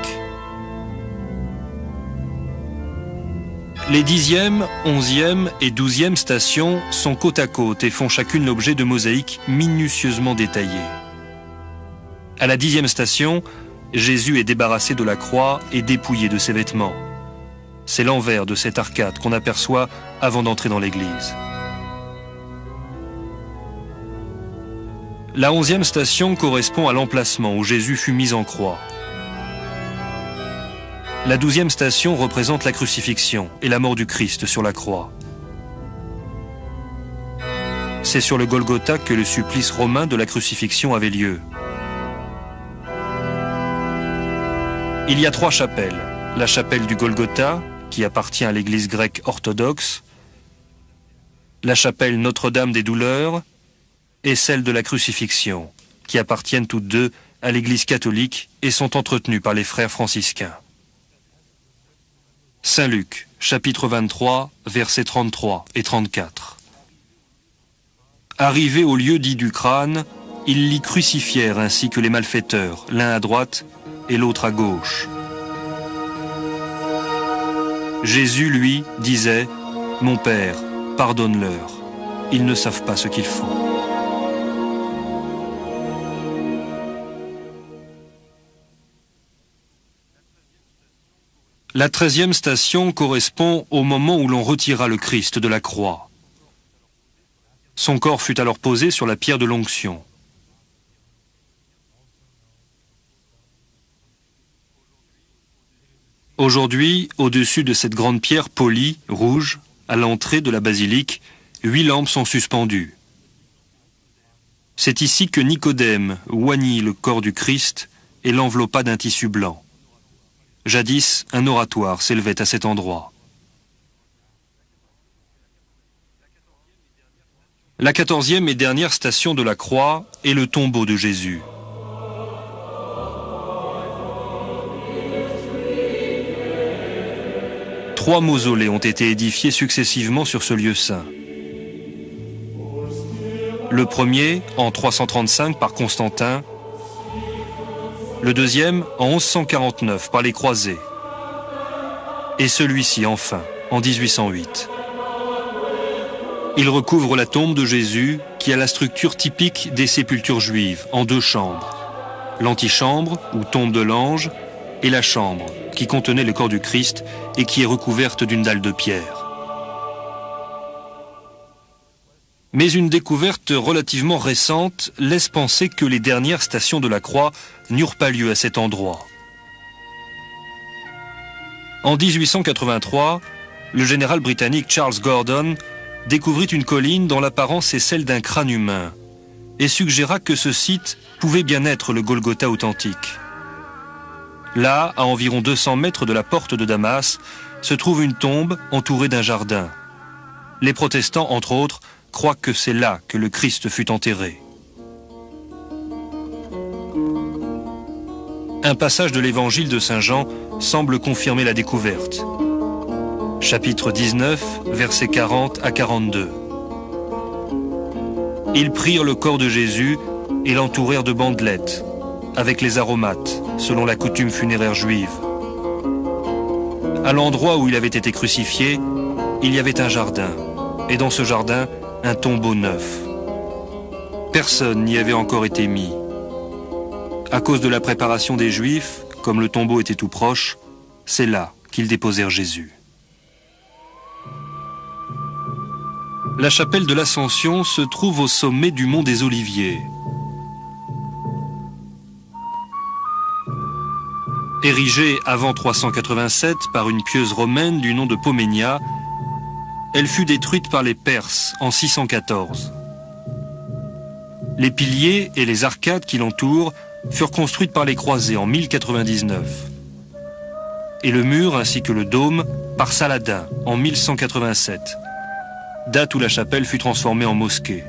Les 10e, 11e et 12e stations sont côte à côte et font chacune l'objet de mosaïques minutieusement détaillées. À la 10e station, Jésus est débarrassé de la croix et dépouillé de ses vêtements. C'est l'envers de cette arcade qu'on aperçoit avant d'entrer dans l'église. La 11e station correspond à l'emplacement où Jésus fut mis en croix. La 12e station représente la crucifixion et la mort du Christ sur la croix. C'est sur le Golgotha que le supplice romain de la crucifixion avait lieu. Il y a 3 chapelles. La chapelle du Golgotha, qui appartient à l'église grecque orthodoxe, la chapelle Notre-Dame des Douleurs et celle de la crucifixion, qui appartiennent toutes deux à l'église catholique et sont entretenues par les frères franciscains. Saint Luc, chapitre 23, versets 33 et 34. Arrivés au lieu dit du crâne, ils l'y crucifièrent ainsi que les malfaiteurs, l'un à droite et l'autre à gauche. Jésus, lui, disait « Mon Père, pardonne-leur, ils ne savent pas ce qu'ils font. » La 13e station correspond au moment où l'on retira le Christ de la croix. Son corps fut alors posé sur la pierre de l'onction. Aujourd'hui, au-dessus de cette grande pierre polie, rouge, à l'entrée de la basilique, 8 lampes sont suspendues. C'est ici que Nicodème oignit le corps du Christ et l'enveloppa d'un tissu blanc. Jadis, un oratoire s'élevait à cet endroit. La 14e et dernière station de la croix est le tombeau de Jésus. Trois mausolées ont été édifiés successivement sur ce lieu saint. Le premier, en 335 par Constantin, le deuxième, en 1149 par les croisés, et celui-ci, enfin, en 1808. Il recouvre la tombe de Jésus, qui a la structure typique des sépultures juives, en 2 chambres. L'antichambre, ou tombe de l'ange, et la chambre, qui contenait le corps du Christ et qui est recouverte d'une dalle de pierre. Mais une découverte relativement récente laisse penser que les dernières stations de la croix n'eurent pas lieu à cet endroit. En 1883, le général britannique Charles Gordon découvrit une colline dont l'apparence est celle d'un crâne humain et suggéra que ce site pouvait bien être le Golgotha authentique. Là, à environ 200 mètres de la porte de Damas, se trouve une tombe entourée d'un jardin. Les protestants, entre autres, croient que c'est là que le Christ fut enterré. Un passage de l'évangile de Saint Jean semble confirmer la découverte. Chapitre 19, versets 40 à 42. Ils prirent le corps de Jésus et l'entourèrent de bandelettes, avec les aromates, selon la coutume funéraire juive. À l'endroit où il avait été crucifié, il y avait un jardin, et dans ce jardin, un tombeau neuf. Personne n'y avait encore été mis. À cause de la préparation des Juifs, comme le tombeau était tout proche, c'est là qu'ils déposèrent Jésus. La chapelle de l'Ascension se trouve au sommet du mont des Oliviers. Érigée avant 387 par une pieuse romaine du nom de Poménia, elle fut détruite par les Perses en 614. Les piliers et les arcades qui l'entourent furent construites par les croisés en 1099. Et le mur ainsi que le dôme par Saladin en 1187, date où la chapelle fut transformée en mosquée.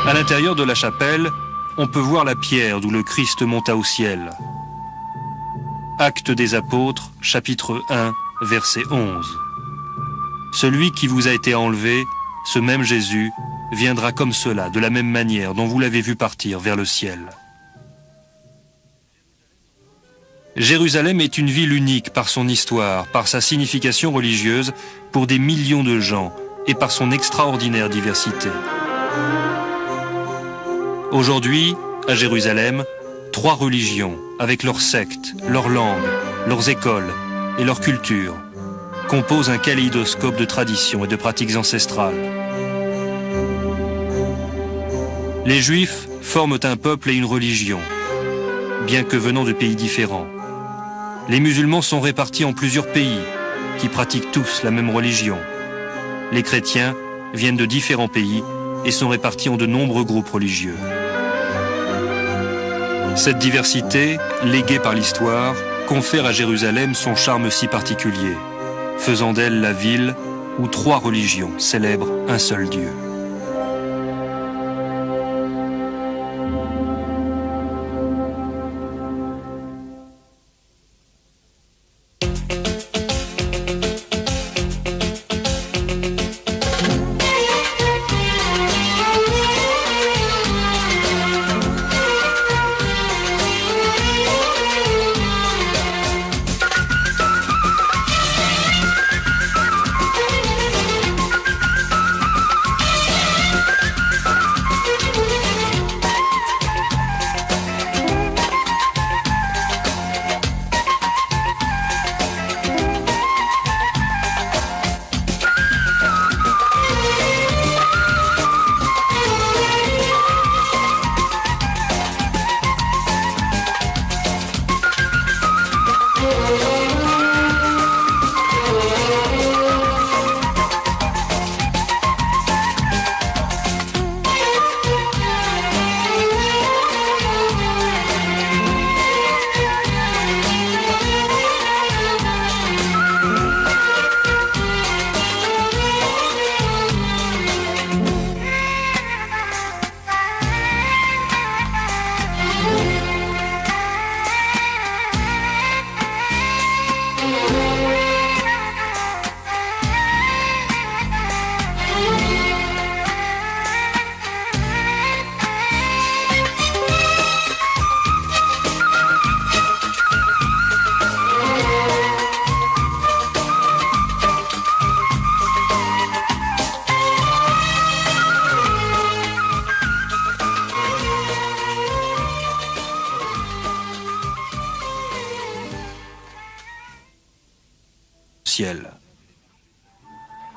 À l'intérieur de la chapelle, on peut voir la pierre d'où le Christ monta au ciel. Actes des Apôtres, chapitre 1, verset 11. Celui qui vous a été enlevé, ce même Jésus, viendra comme cela, de la même manière dont vous l'avez vu partir vers le ciel. Jérusalem est une ville unique par son histoire, par sa signification religieuse pour des millions de gens et par son extraordinaire diversité. Aujourd'hui, à Jérusalem, 3 religions, avec leurs sectes, leurs langues, leurs écoles et leur culture, composent un kaléidoscope de traditions et de pratiques ancestrales. Les Juifs forment un peuple et une religion, bien que venant de pays différents. Les musulmans sont répartis en plusieurs pays, qui pratiquent tous la même religion. Les chrétiens viennent de différents pays et sont répartis en de nombreux groupes religieux. Cette diversité, léguée par l'histoire, confère à Jérusalem son charme si particulier, faisant d'elle la ville où 3 religions célèbrent un seul Dieu.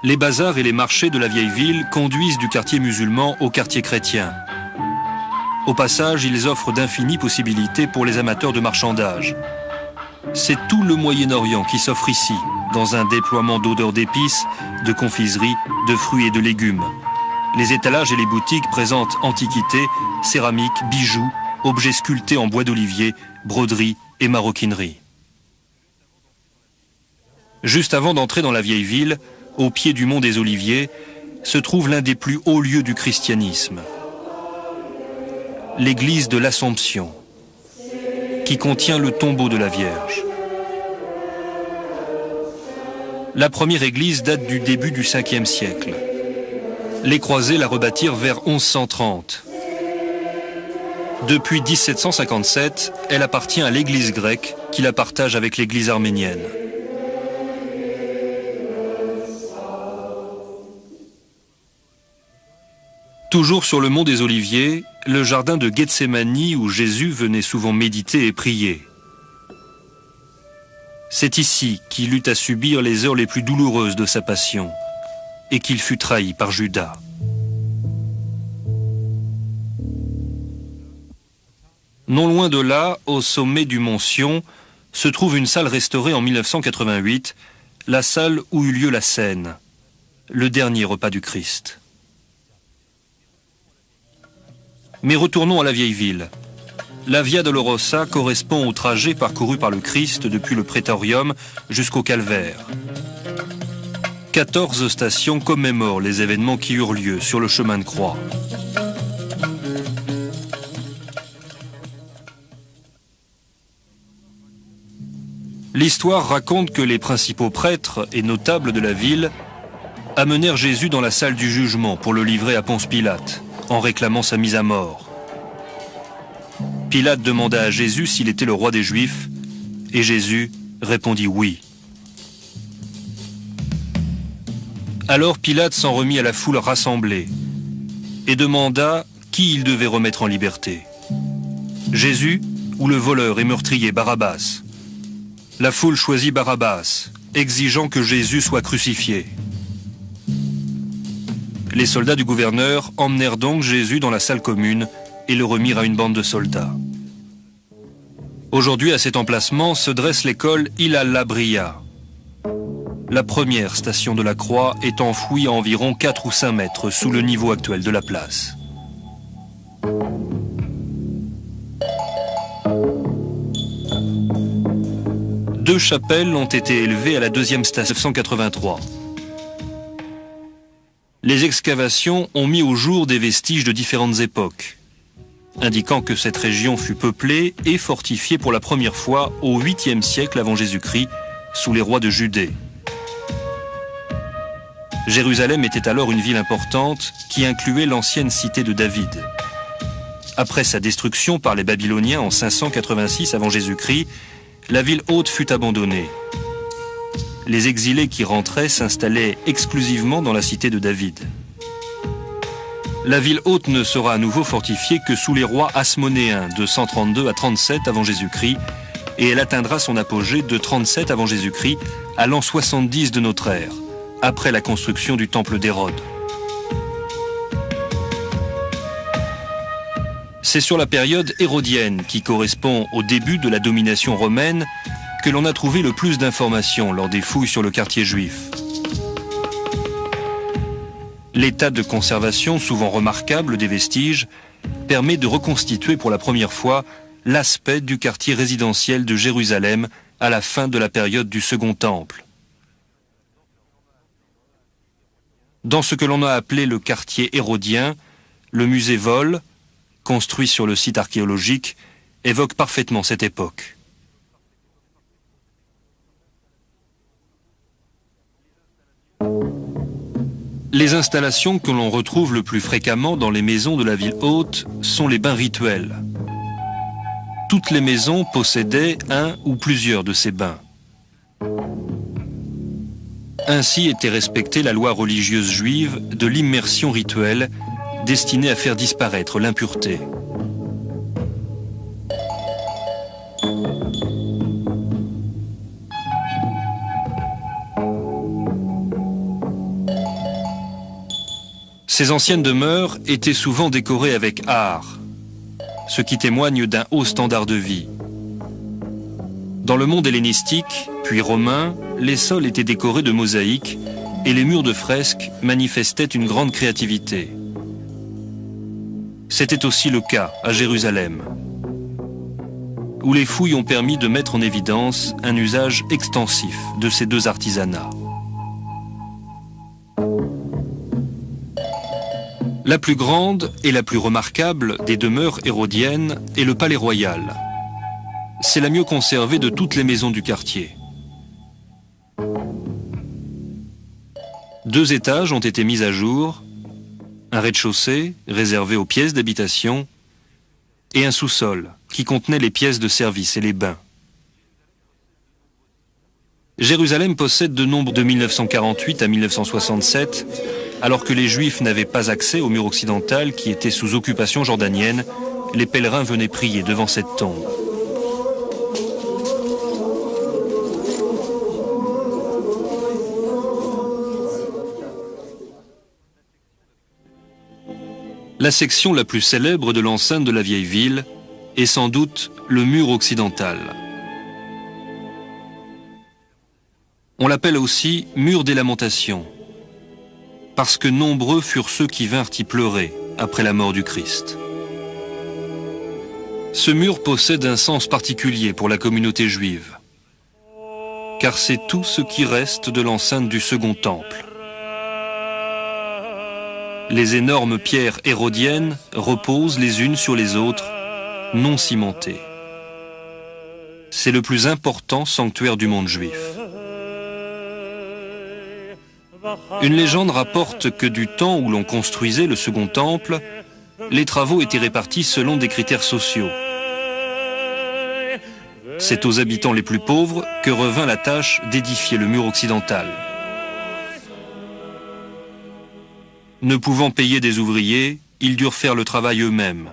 Les bazars et les marchés de la vieille ville conduisent du quartier musulman au quartier chrétien. Au passage, ils offrent d'infinies possibilités pour les amateurs de marchandages. C'est tout le Moyen-Orient qui s'offre ici, dans un déploiement d'odeurs d'épices, de confiseries, de fruits et de légumes. Les étalages et les boutiques présentent antiquités, céramiques, bijoux, objets sculptés en bois d'olivier, broderies et maroquinerie. Juste avant d'entrer dans la vieille ville, au pied du mont des Oliviers, se trouve l'un des plus hauts lieux du christianisme, l'église de l'Assomption, qui contient le tombeau de la Vierge. La première église date du début du 5e siècle. Les croisés la rebâtirent vers 1130. Depuis 1757, elle appartient à l'église grecque qui la partage avec l'église arménienne. Toujours sur le mont des Oliviers, le jardin de Gethsémani où Jésus venait souvent méditer et prier. C'est ici qu'il eut à subir les heures les plus douloureuses de sa passion et qu'il fut trahi par Judas. Non loin de là, au sommet du mont Sion, se trouve une salle restaurée en 1988, la salle où eut lieu la scène, le dernier repas du Christ. Mais retournons à la vieille ville. La Via Dolorosa correspond au trajet parcouru par le Christ depuis le Prétorium jusqu'au Calvaire. 14 stations commémorent les événements qui eurent lieu sur le chemin de croix. L'histoire raconte que les principaux prêtres et notables de la ville amenèrent Jésus dans la salle du jugement pour le livrer à Ponce Pilate, en réclamant sa mise à mort. Pilate demanda à Jésus s'il était le roi des Juifs, et Jésus répondit oui. Alors Pilate s'en remit à la foule rassemblée, et demanda qui il devait remettre en liberté. Jésus ou le voleur et meurtrier Barabbas. La foule choisit Barabbas, exigeant que Jésus soit crucifié. Les soldats du gouverneur emmenèrent donc Jésus dans la salle commune et le remirent à une bande de soldats. Aujourd'hui, à cet emplacement se dresse l'école Ilalla Bria. La première station de la croix est enfouie à environ 4 ou 5 mètres sous le niveau actuel de la place. Deux chapelles ont été élevées à la deuxième station 1983. Les excavations ont mis au jour des vestiges de différentes époques, indiquant que cette région fut peuplée et fortifiée pour la première fois au 8e siècle avant Jésus-Christ, sous les rois de Judée. Jérusalem était alors une ville importante qui incluait l'ancienne cité de David. Après sa destruction par les Babyloniens en 586 avant Jésus-Christ, la ville haute fut abandonnée. Les exilés qui rentraient s'installaient exclusivement dans la cité de David. La ville haute ne sera à nouveau fortifiée que sous les rois hasmonéens de 132 à 37 avant Jésus-Christ, et elle atteindra son apogée de 37 avant Jésus-Christ à l'an 70 de notre ère, après la construction du temple d'Hérode. C'est sur la période hérodienne, qui correspond au début de la domination romaine, que l'on a trouvé le plus d'informations lors des fouilles sur le quartier juif. L'état de conservation souvent remarquable des vestiges permet de reconstituer pour la première fois l'aspect du quartier résidentiel de Jérusalem à la fin de la période du Second Temple. Dans ce que l'on a appelé le quartier hérodien, le musée Vol, construit sur le site archéologique, évoque parfaitement cette époque. Les installations que l'on retrouve le plus fréquemment dans les maisons de la ville haute sont les bains rituels. Toutes les maisons possédaient un ou plusieurs de ces bains. Ainsi était respectée la loi religieuse juive de l'immersion rituelle destinée à faire disparaître l'impureté. Ces anciennes demeures étaient souvent décorées avec art, ce qui témoigne d'un haut standard de vie. Dans le monde hellénistique, puis romain, les sols étaient décorés de mosaïques et les murs de fresques manifestaient une grande créativité. C'était aussi le cas à Jérusalem, où les fouilles ont permis de mettre en évidence un usage extensif de ces deux artisanats. La plus grande et la plus remarquable des demeures hérodiennes est le palais royal. C'est la mieux conservée de toutes les maisons du quartier. 2 étages ont été mis à jour, un rez-de-chaussée réservé aux pièces d'habitation et un sous-sol qui contenait les pièces de service et les bains. Jérusalem possède de nombreux de 1948 à 1967, alors que les Juifs n'avaient pas accès au mur occidental qui était sous occupation jordanienne, les pèlerins venaient prier devant cette tombe. La section la plus célèbre de l'enceinte de la vieille ville est sans doute le mur occidental. On l'appelle aussi mur des lamentations, parce que nombreux furent ceux qui vinrent y pleurer après la mort du Christ. Ce mur possède un sens particulier pour la communauté juive, car c'est tout ce qui reste de l'enceinte du Second Temple. Les énormes pierres hérodiennes reposent les unes sur les autres, non cimentées. C'est le plus important sanctuaire du monde juif. Une légende rapporte que du temps où l'on construisait le Second Temple, les travaux étaient répartis selon des critères sociaux. C'est aux habitants les plus pauvres que revint la tâche d'édifier le mur occidental. Ne pouvant payer des ouvriers, ils durent faire le travail eux-mêmes.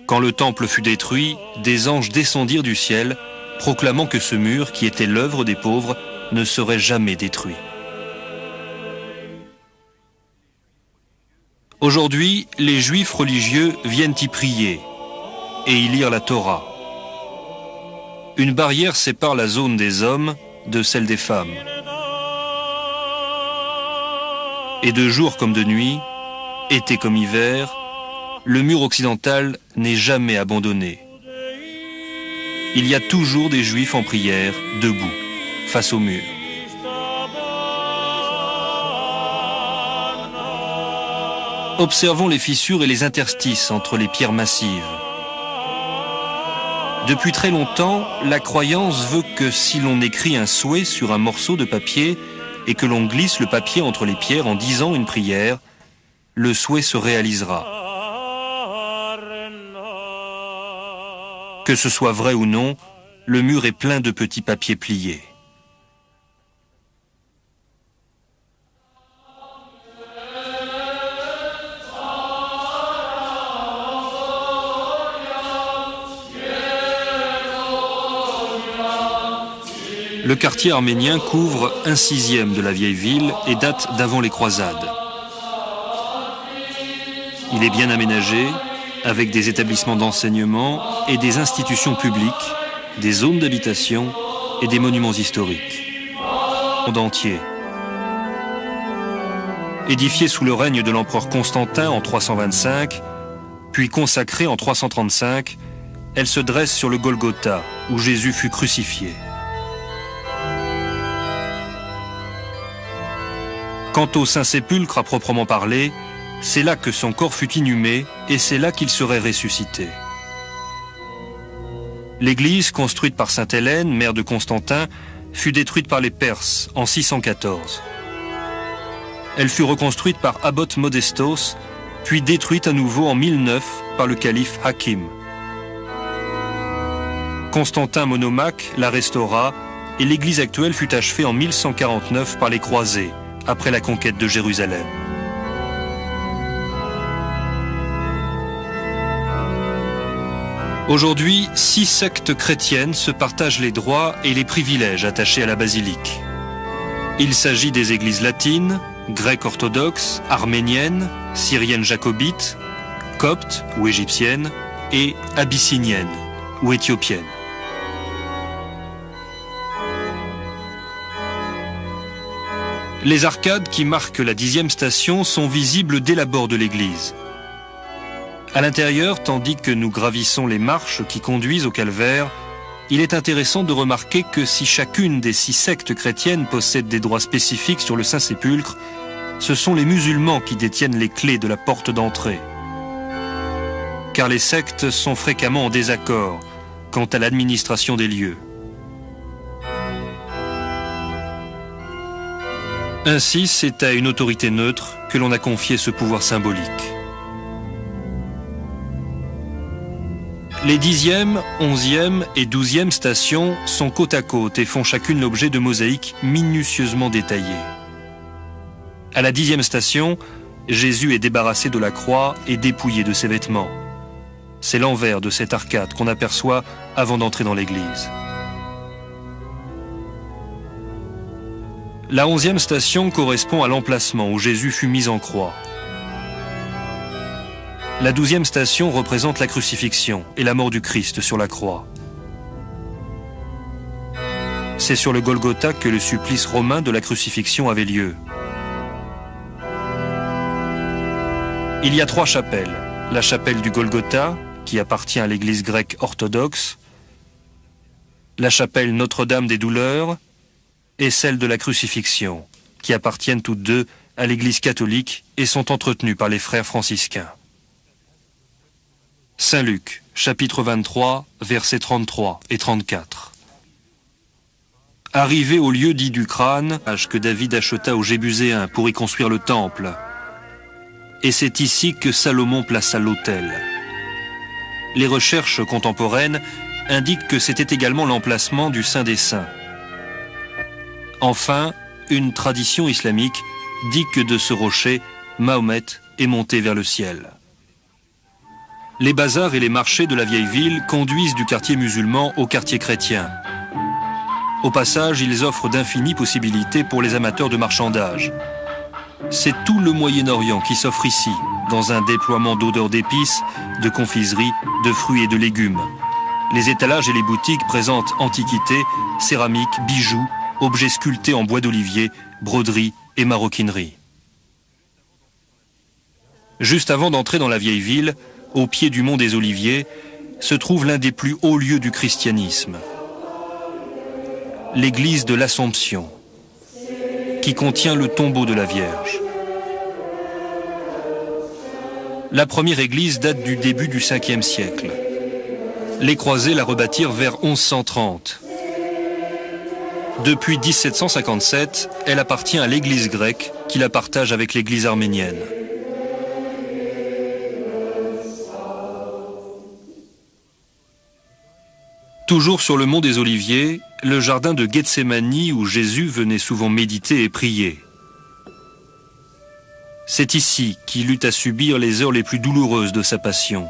Quand le temple fut détruit, des anges descendirent du ciel, proclamant que ce mur, qui était l'œuvre des pauvres, ne serait jamais détruit. Aujourd'hui, les juifs religieux viennent y prier et y lire la Torah. Une barrière sépare la zone des hommes de celle des femmes. Et de jour comme de nuit, été comme hiver, le mur occidental n'est jamais abandonné. Il y a toujours des juifs en prière, debout, face au mur. Observons les fissures et les interstices entre les pierres massives. Depuis très longtemps, la croyance veut que si l'on écrit un souhait sur un morceau de papier et que l'on glisse le papier entre les pierres en disant une prière, le souhait se réalisera. Que ce soit vrai ou non, le mur est plein de petits papiers pliés. Le quartier arménien couvre 1/6 de la vieille ville et date d'avant les croisades. Il est bien aménagé, avec des établissements d'enseignement et des institutions publiques, des zones d'habitation et des monuments historiques. Le monde entier. Édifiée sous le règne de l'empereur Constantin en 325, puis consacrée en 335, elle se dresse sur le Golgotha, où Jésus fut crucifié. Quant au Saint-Sépulcre à proprement parler, c'est là que son corps fut inhumé et c'est là qu'il serait ressuscité. L'église, construite par sainte Hélène, mère de Constantin, fut détruite par les Perses en 614. Elle fut reconstruite par Abbot Modestos, puis détruite à nouveau en 1009 par le calife Hakim. Constantin Monomaque la restaura et l'église actuelle fut achevée en 1149 par les croisés, après la conquête de Jérusalem. Aujourd'hui, 6 sectes chrétiennes se partagent les droits et les privilèges attachés à la basilique. Il s'agit des églises latines, grecques orthodoxes, arméniennes, syriennes jacobites, coptes ou égyptiennes et abyssiniennes ou éthiopiennes. Les arcades qui marquent la 10e station sont visibles dès l'abord de l'église. À l'intérieur, tandis que nous gravissons les marches qui conduisent au calvaire, il est intéressant de remarquer que si chacune des 6 sectes chrétiennes possède des droits spécifiques sur le Saint-Sépulcre, ce sont les musulmans qui détiennent les clés de la porte d'entrée. Car les sectes sont fréquemment en désaccord quant à l'administration des lieux. Ainsi, c'est à une autorité neutre que l'on a confié ce pouvoir symbolique. Les 10e, 11e et 12e stations sont côte à côte et font chacune l'objet de mosaïques minutieusement détaillées. À la 10e station, Jésus est débarrassé de la croix et dépouillé de ses vêtements. C'est l'envers de cette arcade qu'on aperçoit avant d'entrer dans l'église. La 11e station correspond à l'emplacement où Jésus fut mis en croix. La 12e station représente la crucifixion et la mort du Christ sur la croix. C'est sur le Golgotha que le supplice romain de la crucifixion avait lieu. Il y a 3 chapelles. La chapelle du Golgotha, qui appartient à l'église grecque orthodoxe, la chapelle Notre-Dame des Douleurs, et celle de la crucifixion, qui appartiennent toutes deux à l'église catholique et sont entretenues par les frères franciscains. Saint Luc, chapitre 23, versets 33 et 34. Arrivé au lieu dit du crâne, que David acheta aux Jébuséens pour y construire le temple, et c'est ici que Salomon plaça l'autel. Les recherches contemporaines indiquent que c'était également l'emplacement du Saint des Saints. Enfin, une tradition islamique dit que de ce rocher, Mahomet est monté vers le ciel. Les bazars et les marchés de la vieille ville conduisent du quartier musulman au quartier chrétien. Au passage, ils offrent d'infinies possibilités pour les amateurs de marchandages. C'est tout le Moyen-Orient qui s'offre ici, dans un déploiement d'odeurs d'épices, de confiseries, de fruits et de légumes. Les étalages et les boutiques présentent antiquités, céramiques, bijoux, objets sculptés en bois d'olivier, broderies et maroquinerie. Juste avant d'entrer dans la vieille ville, au pied du mont des Oliviers, se trouve l'un des plus hauts lieux du christianisme, l'église de l'Assomption, qui contient le tombeau de la Vierge. La première église date du début du 5e siècle. Les croisés la rebâtirent vers 1130. Depuis 1757, elle appartient à l'église grecque qui la partage avec l'église arménienne. Toujours sur le mont des Oliviers, le jardin de Gethsémani où Jésus venait souvent méditer et prier. C'est ici qu'il eut à subir les heures les plus douloureuses de sa passion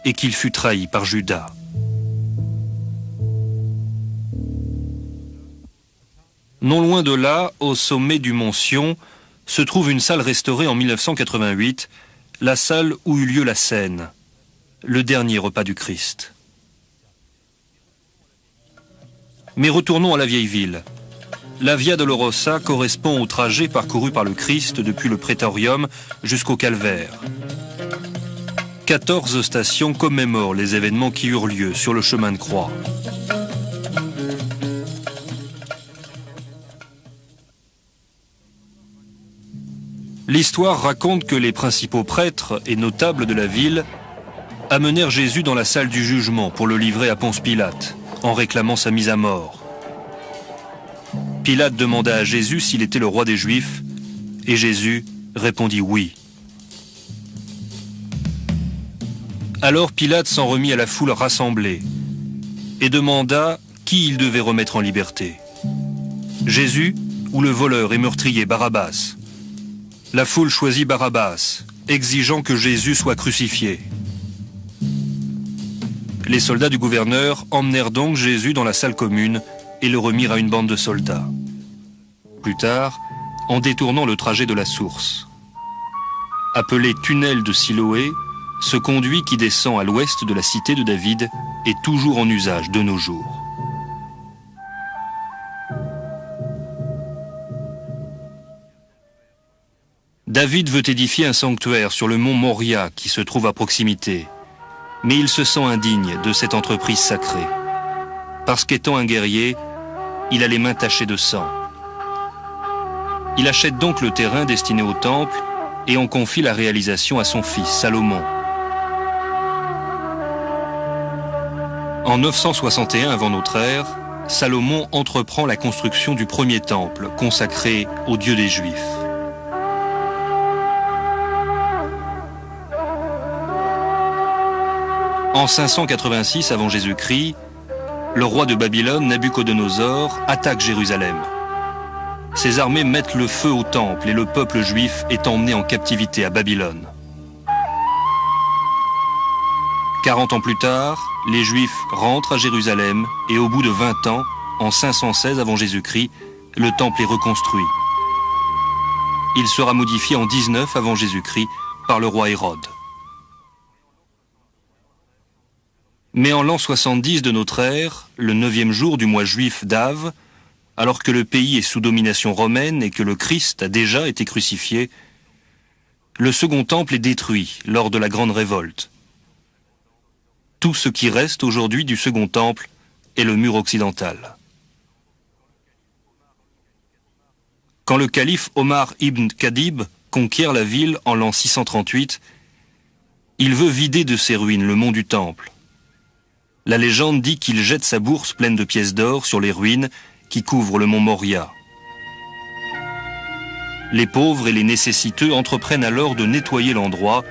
et qu'il fut trahi par Judas. Non loin de là, au sommet du mont Sion, se trouve une salle restaurée en 1988, la salle où eut lieu la scène, le dernier repas du Christ. Mais retournons à la vieille ville. La Via Dolorosa correspond au trajet parcouru par le Christ depuis le Prétorium jusqu'au Calvaire. 14 stations commémorent les événements qui eurent lieu sur le chemin de croix. L'histoire raconte que les principaux prêtres et notables de la ville amenèrent Jésus dans la salle du jugement pour le livrer à Ponce Pilate, en réclamant sa mise à mort. Pilate demanda à Jésus s'il était le roi des Juifs, et Jésus répondit oui. Alors Pilate s'en remit à la foule rassemblée et demanda qui il devait remettre en liberté. Jésus ou le voleur et meurtrier Barabbas. La foule choisit Barabbas, exigeant que Jésus soit crucifié. Les soldats du gouverneur emmenèrent donc Jésus dans la salle commune et le remirent à une bande de soldats. Plus tard, en détournant le trajet de la source. Appelé tunnel de Siloé, ce conduit qui descend à l'ouest de la cité de David est toujours en usage de nos jours. David veut édifier un sanctuaire sur le mont Moria qui se trouve à proximité. Mais il se sent indigne de cette entreprise sacrée. Parce qu'étant un guerrier, il a les mains tachées de sang. Il achète donc le terrain destiné au temple et en confie la réalisation à son fils, Salomon. En 961 avant notre ère, Salomon entreprend la construction du premier temple consacré au Dieu des Juifs. En 586 avant Jésus-Christ, le roi de Babylone, Nabuchodonosor, attaque Jérusalem. Ses armées mettent le feu au temple et le peuple juif est emmené en captivité à Babylone. 40 ans plus tard, les Juifs rentrent à Jérusalem et au bout de 20 ans, en 516 avant Jésus-Christ, le temple est reconstruit. Il sera modifié en 19 avant Jésus-Christ par le roi Hérode. Mais en l'an 70 de notre ère, le 9e jour du mois juif d'Av, alors que le pays est sous domination romaine et que le Christ a déjà été crucifié, le second temple est détruit lors de la grande révolte. Tout ce qui reste aujourd'hui du second temple est le mur occidental. Quand le calife Omar ibn Khadib conquiert la ville en l'an 638, il veut vider de ses ruines le mont du temple. La légende dit qu'il jette sa bourse pleine de pièces d'or sur les ruines qui couvrent le mont Moria. Les pauvres et les nécessiteux entreprennent alors de nettoyer l'endroit,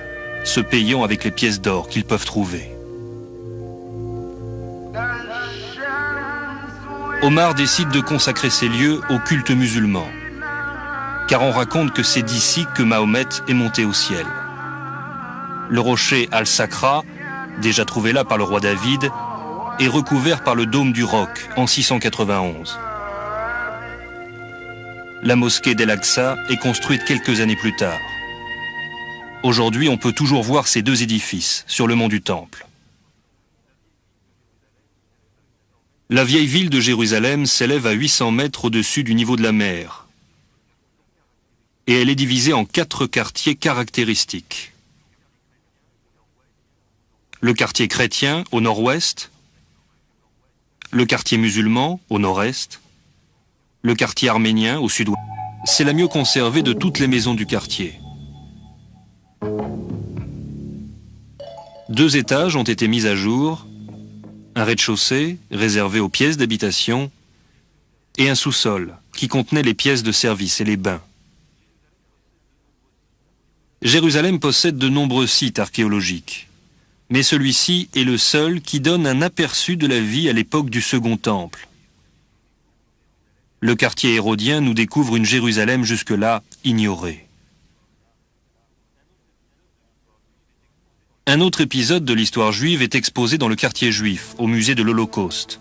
se payant avec les pièces d'or qu'ils peuvent trouver. Omar décide de consacrer ces lieux au culte musulman, car on raconte que c'est d'ici que Mahomet est monté au ciel. Le rocher Al-Sakra, déjà trouvé là par le roi David, est recouvert par le dôme du Roc en 691. La mosquée d'El-Aqsa est construite quelques années plus tard. Aujourd'hui, on peut toujours voir ces deux édifices sur le mont du Temple. La vieille ville de Jérusalem s'élève à 800 mètres au-dessus du niveau de la mer. Et elle est divisée en 4 quartiers caractéristiques. Le quartier chrétien au nord-ouest, le quartier musulman au nord-est, le quartier arménien au sud-ouest. C'est la mieux conservée de toutes les maisons du quartier. 2 étages ont été mis à jour, un rez-de-chaussée réservé aux pièces d'habitation et un sous-sol qui contenait les pièces de service et les bains. Jérusalem possède de nombreux sites archéologiques, mais celui-ci est le seul qui donne un aperçu de la vie à l'époque du Second Temple. Le quartier hérodien nous découvre une Jérusalem jusque-là ignorée. Un autre épisode de l'histoire juive est exposé dans le quartier juif, au musée de l'Holocauste.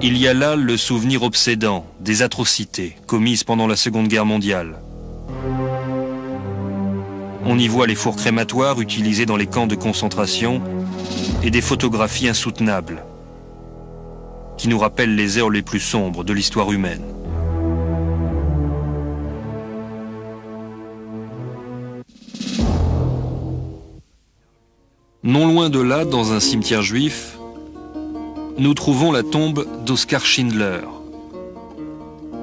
Il y a là le souvenir obsédant des atrocités commises pendant la Seconde Guerre mondiale. On y voit les fours crématoires utilisés dans les camps de concentration et des photographies insoutenables qui nous rappellent les heures les plus sombres de l'histoire humaine. Non loin de là, dans un cimetière juif, nous trouvons la tombe d'Oskar Schindler,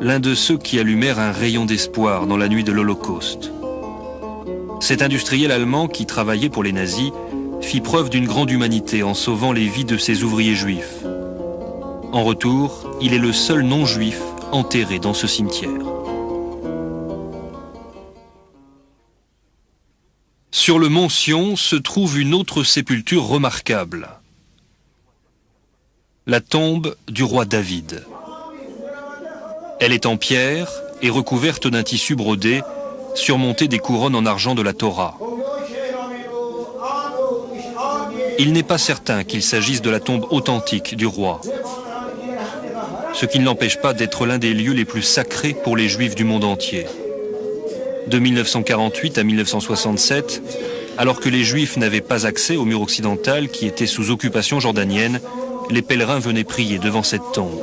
l'un de ceux qui allumèrent un rayon d'espoir dans la nuit de l'Holocauste. Cet industriel allemand qui travaillait pour les nazis fit preuve d'une grande humanité en sauvant les vies de ses ouvriers juifs. En retour, il est le seul non-juif enterré dans ce cimetière. Sur le mont Sion se trouve une autre sépulture remarquable, la tombe du roi David. Elle est en pierre et recouverte d'un tissu brodé, surmonté des couronnes en argent de la Torah. Il n'est pas certain qu'il s'agisse de la tombe authentique du roi, ce qui ne l'empêche pas d'être l'un des lieux les plus sacrés pour les Juifs du monde entier. De 1948 à 1967, alors que les Juifs n'avaient pas accès au mur occidental qui était sous occupation jordanienne, les pèlerins venaient prier devant cette tombe.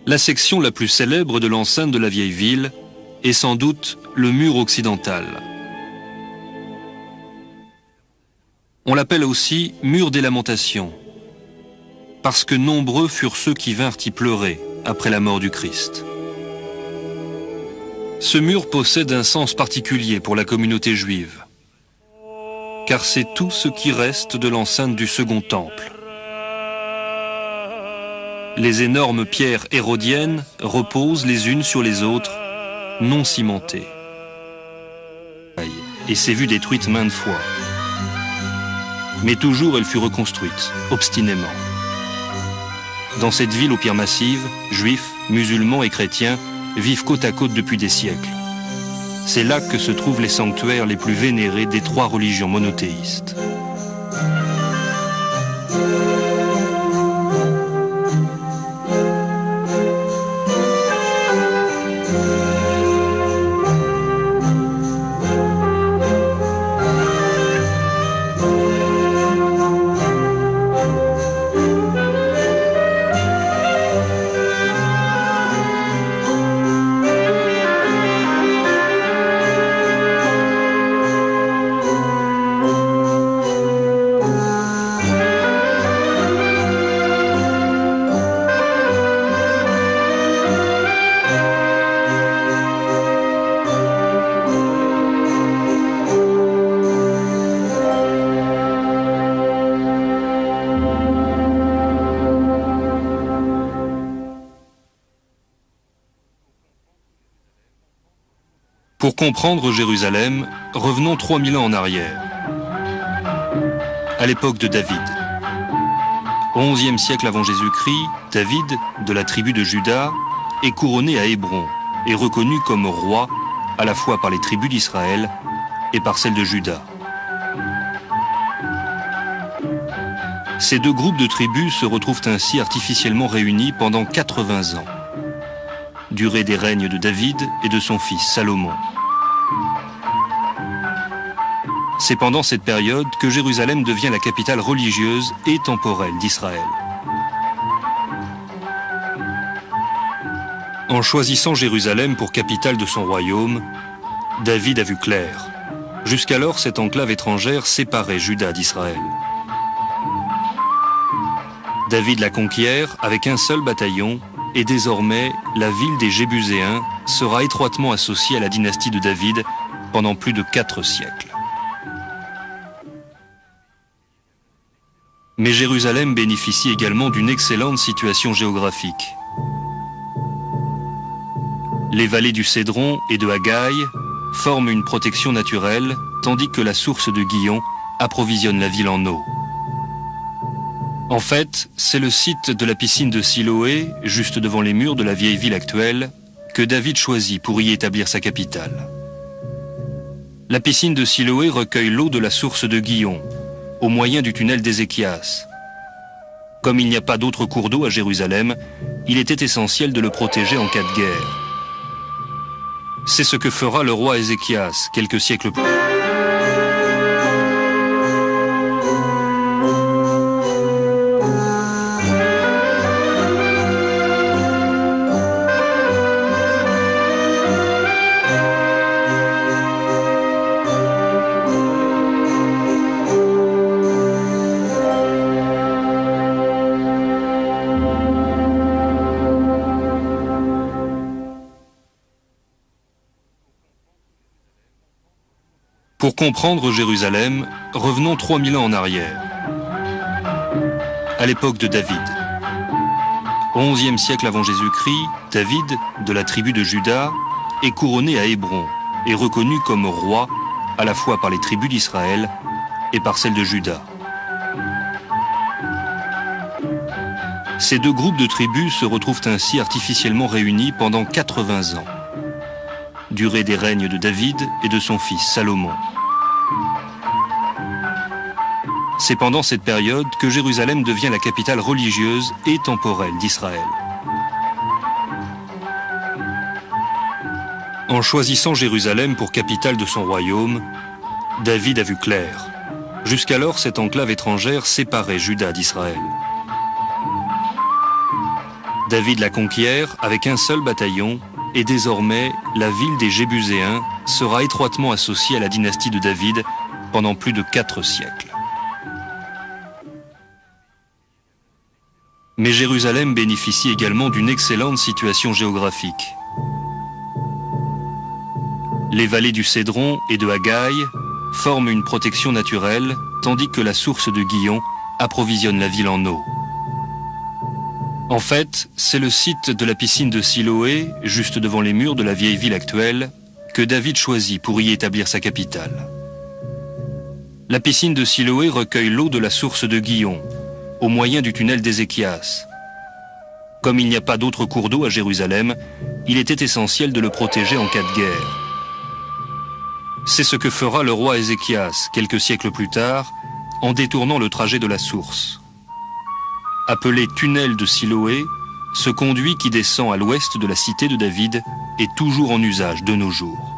La section la plus célèbre de l'enceinte de la vieille ville est sans doute le mur occidental. On l'appelle aussi mur des lamentations, parce que nombreux furent ceux qui vinrent y pleurer après la mort du Christ. Ce mur possède un sens particulier pour la communauté juive, car c'est tout ce qui reste de l'enceinte du Second Temple. Les énormes pierres hérodiennes reposent les unes sur les autres, non cimentées. Et s'est vue détruite maintes fois. Mais toujours elle fut reconstruite, obstinément. Dans cette ville aux pierres massives, juifs, musulmans et chrétiens vivent côte à côte depuis des siècles. C'est là que se trouvent les sanctuaires les plus vénérés des 3 religions monothéistes. Pour comprendre Jérusalem, revenons 3000 ans en arrière, à l'époque de David. Au XIe siècle avant Jésus-Christ, David, de la tribu de Juda, est couronné à Hébron et reconnu comme roi à la fois par les tribus d'Israël et par celles de Juda. Ces deux groupes de tribus se retrouvent ainsi artificiellement réunis pendant 80 ans, durée des règnes de David et de son fils Salomon. C'est pendant cette période que Jérusalem devient la capitale religieuse et temporelle d'Israël. En choisissant Jérusalem pour capitale de son royaume, David a vu clair. Jusqu'alors, cette enclave étrangère séparait Juda d'Israël. David la conquiert avec un seul bataillon et désormais, la ville des Jébuséens sera étroitement associée à la dynastie de David pendant plus de 4 siècles. Mais Jérusalem bénéficie également d'une excellente situation géographique. Les vallées du Cédron et de Hagaï forment une protection naturelle, tandis que la source de Guillon approvisionne la ville en eau. En fait, c'est le site de la piscine de Siloé, juste devant les murs de la vieille ville actuelle, que David choisit pour y établir sa capitale. La piscine de Siloé recueille l'eau de la source de Guillon, au moyen du tunnel d'Ézéchias. Comme il n'y a pas d'autre cours d'eau à Jérusalem, il était essentiel de le protéger en cas de guerre. C'est ce que fera le roi Ézéchias quelques siècles plus tard. Pour comprendre Jérusalem, revenons 3000 ans en arrière, à l'époque de David. Au XIe siècle avant Jésus-Christ, David, de la tribu de Juda, est couronné à Hébron et reconnu comme roi à la fois par les tribus d'Israël et par celles de Juda. Ces deux groupes de tribus se retrouvent ainsi artificiellement réunis pendant 80 ans, durée des règnes de David et de son fils Salomon. C'est pendant cette période que Jérusalem devient la capitale religieuse et temporelle d'Israël. En choisissant Jérusalem pour capitale de son royaume, David a vu clair. Jusqu'alors, cette enclave étrangère séparait Juda d'Israël. David la conquiert avec un seul bataillon et désormais, la ville des Jébuséens sera étroitement associée à la dynastie de David pendant plus de 4 siècles. Mais Jérusalem bénéficie également d'une excellente situation géographique. Les vallées du Cédron et de Hagaï forment une protection naturelle, tandis que la source de Guillon approvisionne la ville en eau. En fait, c'est le site de la piscine de Siloé, juste devant les murs de la vieille ville actuelle, que David choisit pour y établir sa capitale. La piscine de Siloé recueille l'eau de la source de Guillon, au moyen du tunnel d'Ézéchias. Comme il n'y a pas d'autre cours d'eau à Jérusalem, il était essentiel de le protéger en cas de guerre. C'est ce que fera le roi Ézéchias quelques siècles plus tard, en détournant le trajet de la source. Appelé tunnel de Siloé, ce conduit qui descend à l'ouest de la cité de David est toujours en usage de nos jours.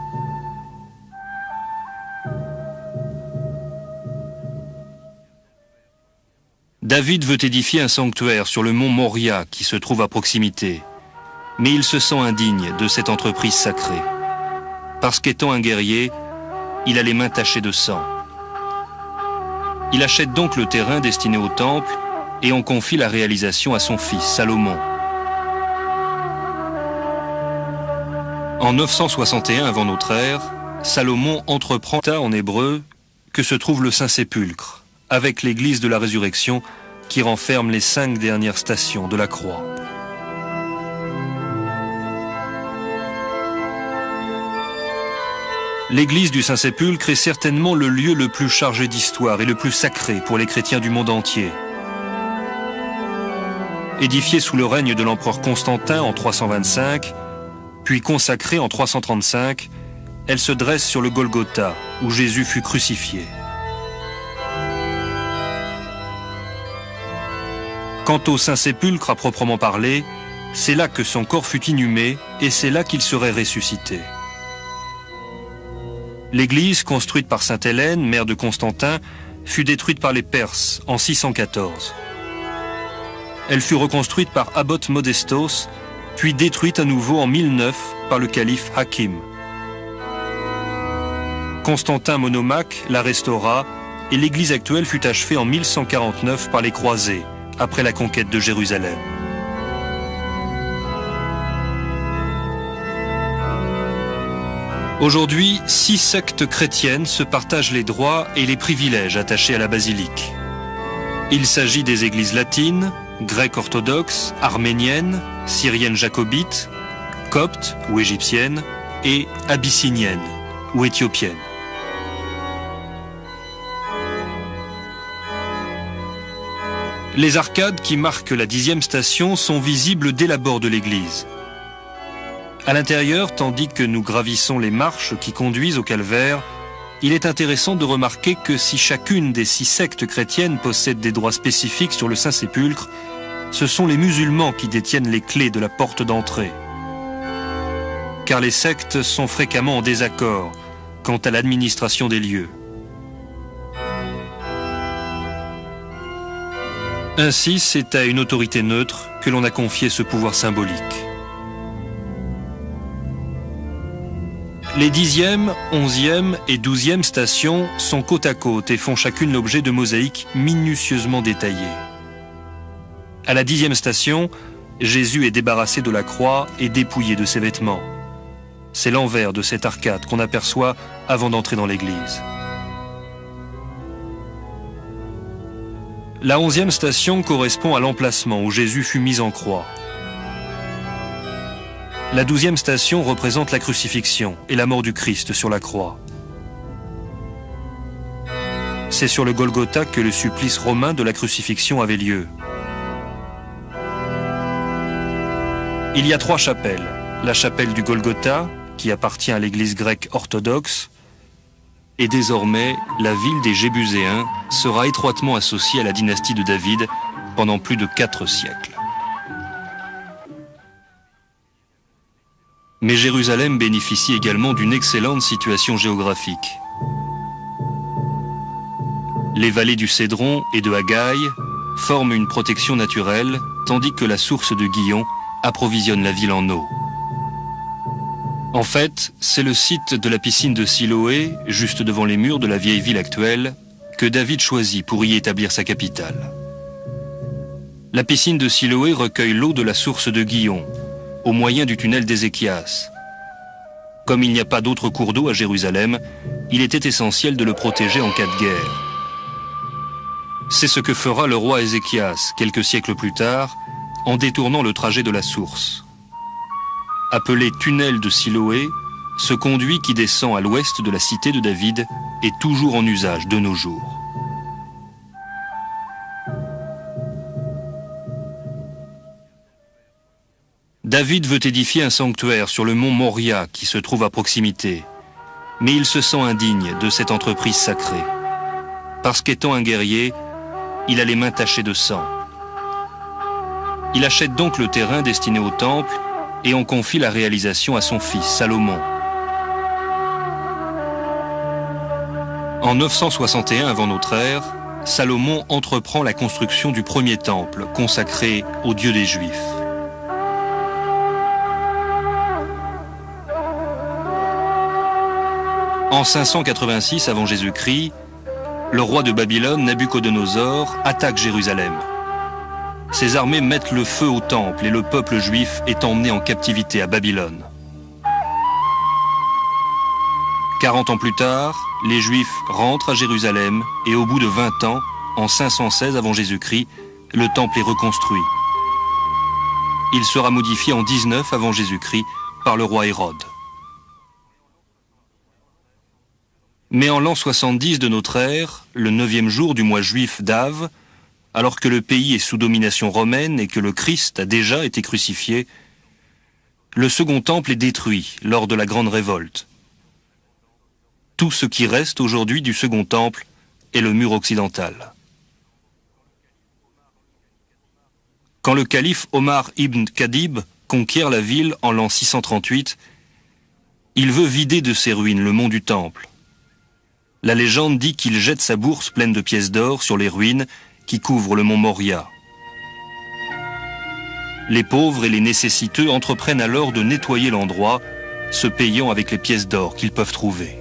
David veut édifier un sanctuaire sur le mont Moria qui se trouve à proximité, mais il se sent indigne de cette entreprise sacrée. Parce qu'étant un guerrier, il a les mains tachées de sang. Il achète donc le terrain destiné au temple et en confie la réalisation à son fils Salomon. En 961 avant notre ère, Salomon entreprend en hébreu que se trouve le Saint-Sépulcre, avec l'église de la Résurrection qui renferme les 5 dernières stations de la croix. L'église du Saint-Sépulcre est certainement le lieu le plus chargé d'histoire et le plus sacré pour les chrétiens du monde entier. Édifiée sous le règne de l'empereur Constantin en 325, puis consacrée en 335, elle se dresse sur le Golgotha, où Jésus fut crucifié. Quant au Saint-Sépulcre à proprement parler, c'est là que son corps fut inhumé et c'est là qu'il serait ressuscité. L'église, construite par sainte Hélène, mère de Constantin, fut détruite par les Perses en 614. Elle fut reconstruite par Abbot Modestos, puis détruite à nouveau en 1009 par le calife Hakim. Constantin Monomaque la restaura et l'église actuelle fut achevée en 1149 par les croisés, après la conquête de Jérusalem. Aujourd'hui, 6 sectes chrétiennes se partagent les droits et les privilèges attachés à la basilique. Il s'agit des églises latines, grecques orthodoxes, arméniennes, syriennes jacobites, coptes ou égyptiennes et abyssiniennes ou éthiopiennes. Les arcades qui marquent la 10e station sont visibles dès l'abord de l'église. À l'intérieur, tandis que nous gravissons les marches qui conduisent au calvaire, il est intéressant de remarquer que si chacune des 6 sectes chrétiennes possède des droits spécifiques sur le Saint-Sépulcre, ce sont les musulmans qui détiennent les clés de la porte d'entrée. Car les sectes sont fréquemment en désaccord quant à l'administration des lieux. Ainsi, c'est à une autorité neutre que l'on a confié ce pouvoir symbolique. Les 10e, 11e et 12e stations sont côte à côte et font chacune l'objet de mosaïques minutieusement détaillées. À la 10e station, Jésus est débarrassé de la croix et dépouillé de ses vêtements. C'est l'envers de cette arcade qu'on aperçoit avant d'entrer dans l'église. La 11e station correspond à l'emplacement où Jésus fut mis en croix. La 12e station représente la crucifixion et la mort du Christ sur la croix. C'est sur le Golgotha que le supplice romain de la crucifixion avait lieu. Il y a 3 chapelles. La chapelle du Golgotha, qui appartient à l'église grecque orthodoxe, et désormais, la ville des Jébuséens sera étroitement associée à la dynastie de David pendant plus de 4 siècles. Mais Jérusalem bénéficie également d'une excellente situation géographique. Les vallées du Cédron et de Hagaï forment une protection naturelle, tandis que la source de Gihon approvisionne la ville en eau. En fait, c'est le site de la piscine de Siloé, juste devant les murs de la vieille ville actuelle, que David choisit pour y établir sa capitale. La piscine de Siloé recueille l'eau de la source de Gihon, au moyen du tunnel d'Ézéchias. Comme il n'y a pas d'autre cours d'eau à Jérusalem, il était essentiel de le protéger en cas de guerre. C'est ce que fera le roi Ézéchias quelques siècles plus tard, en détournant le trajet de la source. Appelé tunnel de Siloé, ce conduit qui descend à l'ouest de la cité de David est toujours en usage de nos jours. David veut édifier un sanctuaire sur le mont Moria qui se trouve à proximité, mais il se sent indigne de cette entreprise sacrée, parce qu'étant un guerrier, il a les mains tachées de sang. Il achète donc le terrain destiné au temple et en confie la réalisation à son fils Salomon. En 961 avant notre ère, Salomon entreprend la construction du premier temple consacré au Dieu des Juifs. En 586 avant Jésus-Christ, le roi de Babylone, Nabuchodonosor, attaque Jérusalem. Ses armées mettent le feu au temple et le peuple juif est emmené en captivité à Babylone. 40 ans plus tard, les Juifs rentrent à Jérusalem et au bout de 20 ans, en 516 avant Jésus-Christ, le temple est reconstruit. Il sera modifié en 19 avant Jésus-Christ par le roi Hérode. Mais en l'an 70 de notre ère, le 9e jour du mois juif d'Av, alors que le pays est sous domination romaine et que le Christ a déjà été crucifié, le second temple est détruit lors de la grande révolte. Tout ce qui reste aujourd'hui du second temple est le mur occidental. Quand le calife Omar ibn Khadib conquiert la ville en l'an 638, il veut vider de ses ruines le mont du Temple. La légende dit qu'il jette sa bourse pleine de pièces d'or sur les ruines qui couvrent le mont Moria. Les pauvres et les nécessiteux entreprennent alors de nettoyer l'endroit, se payant avec les pièces d'or qu'ils peuvent trouver.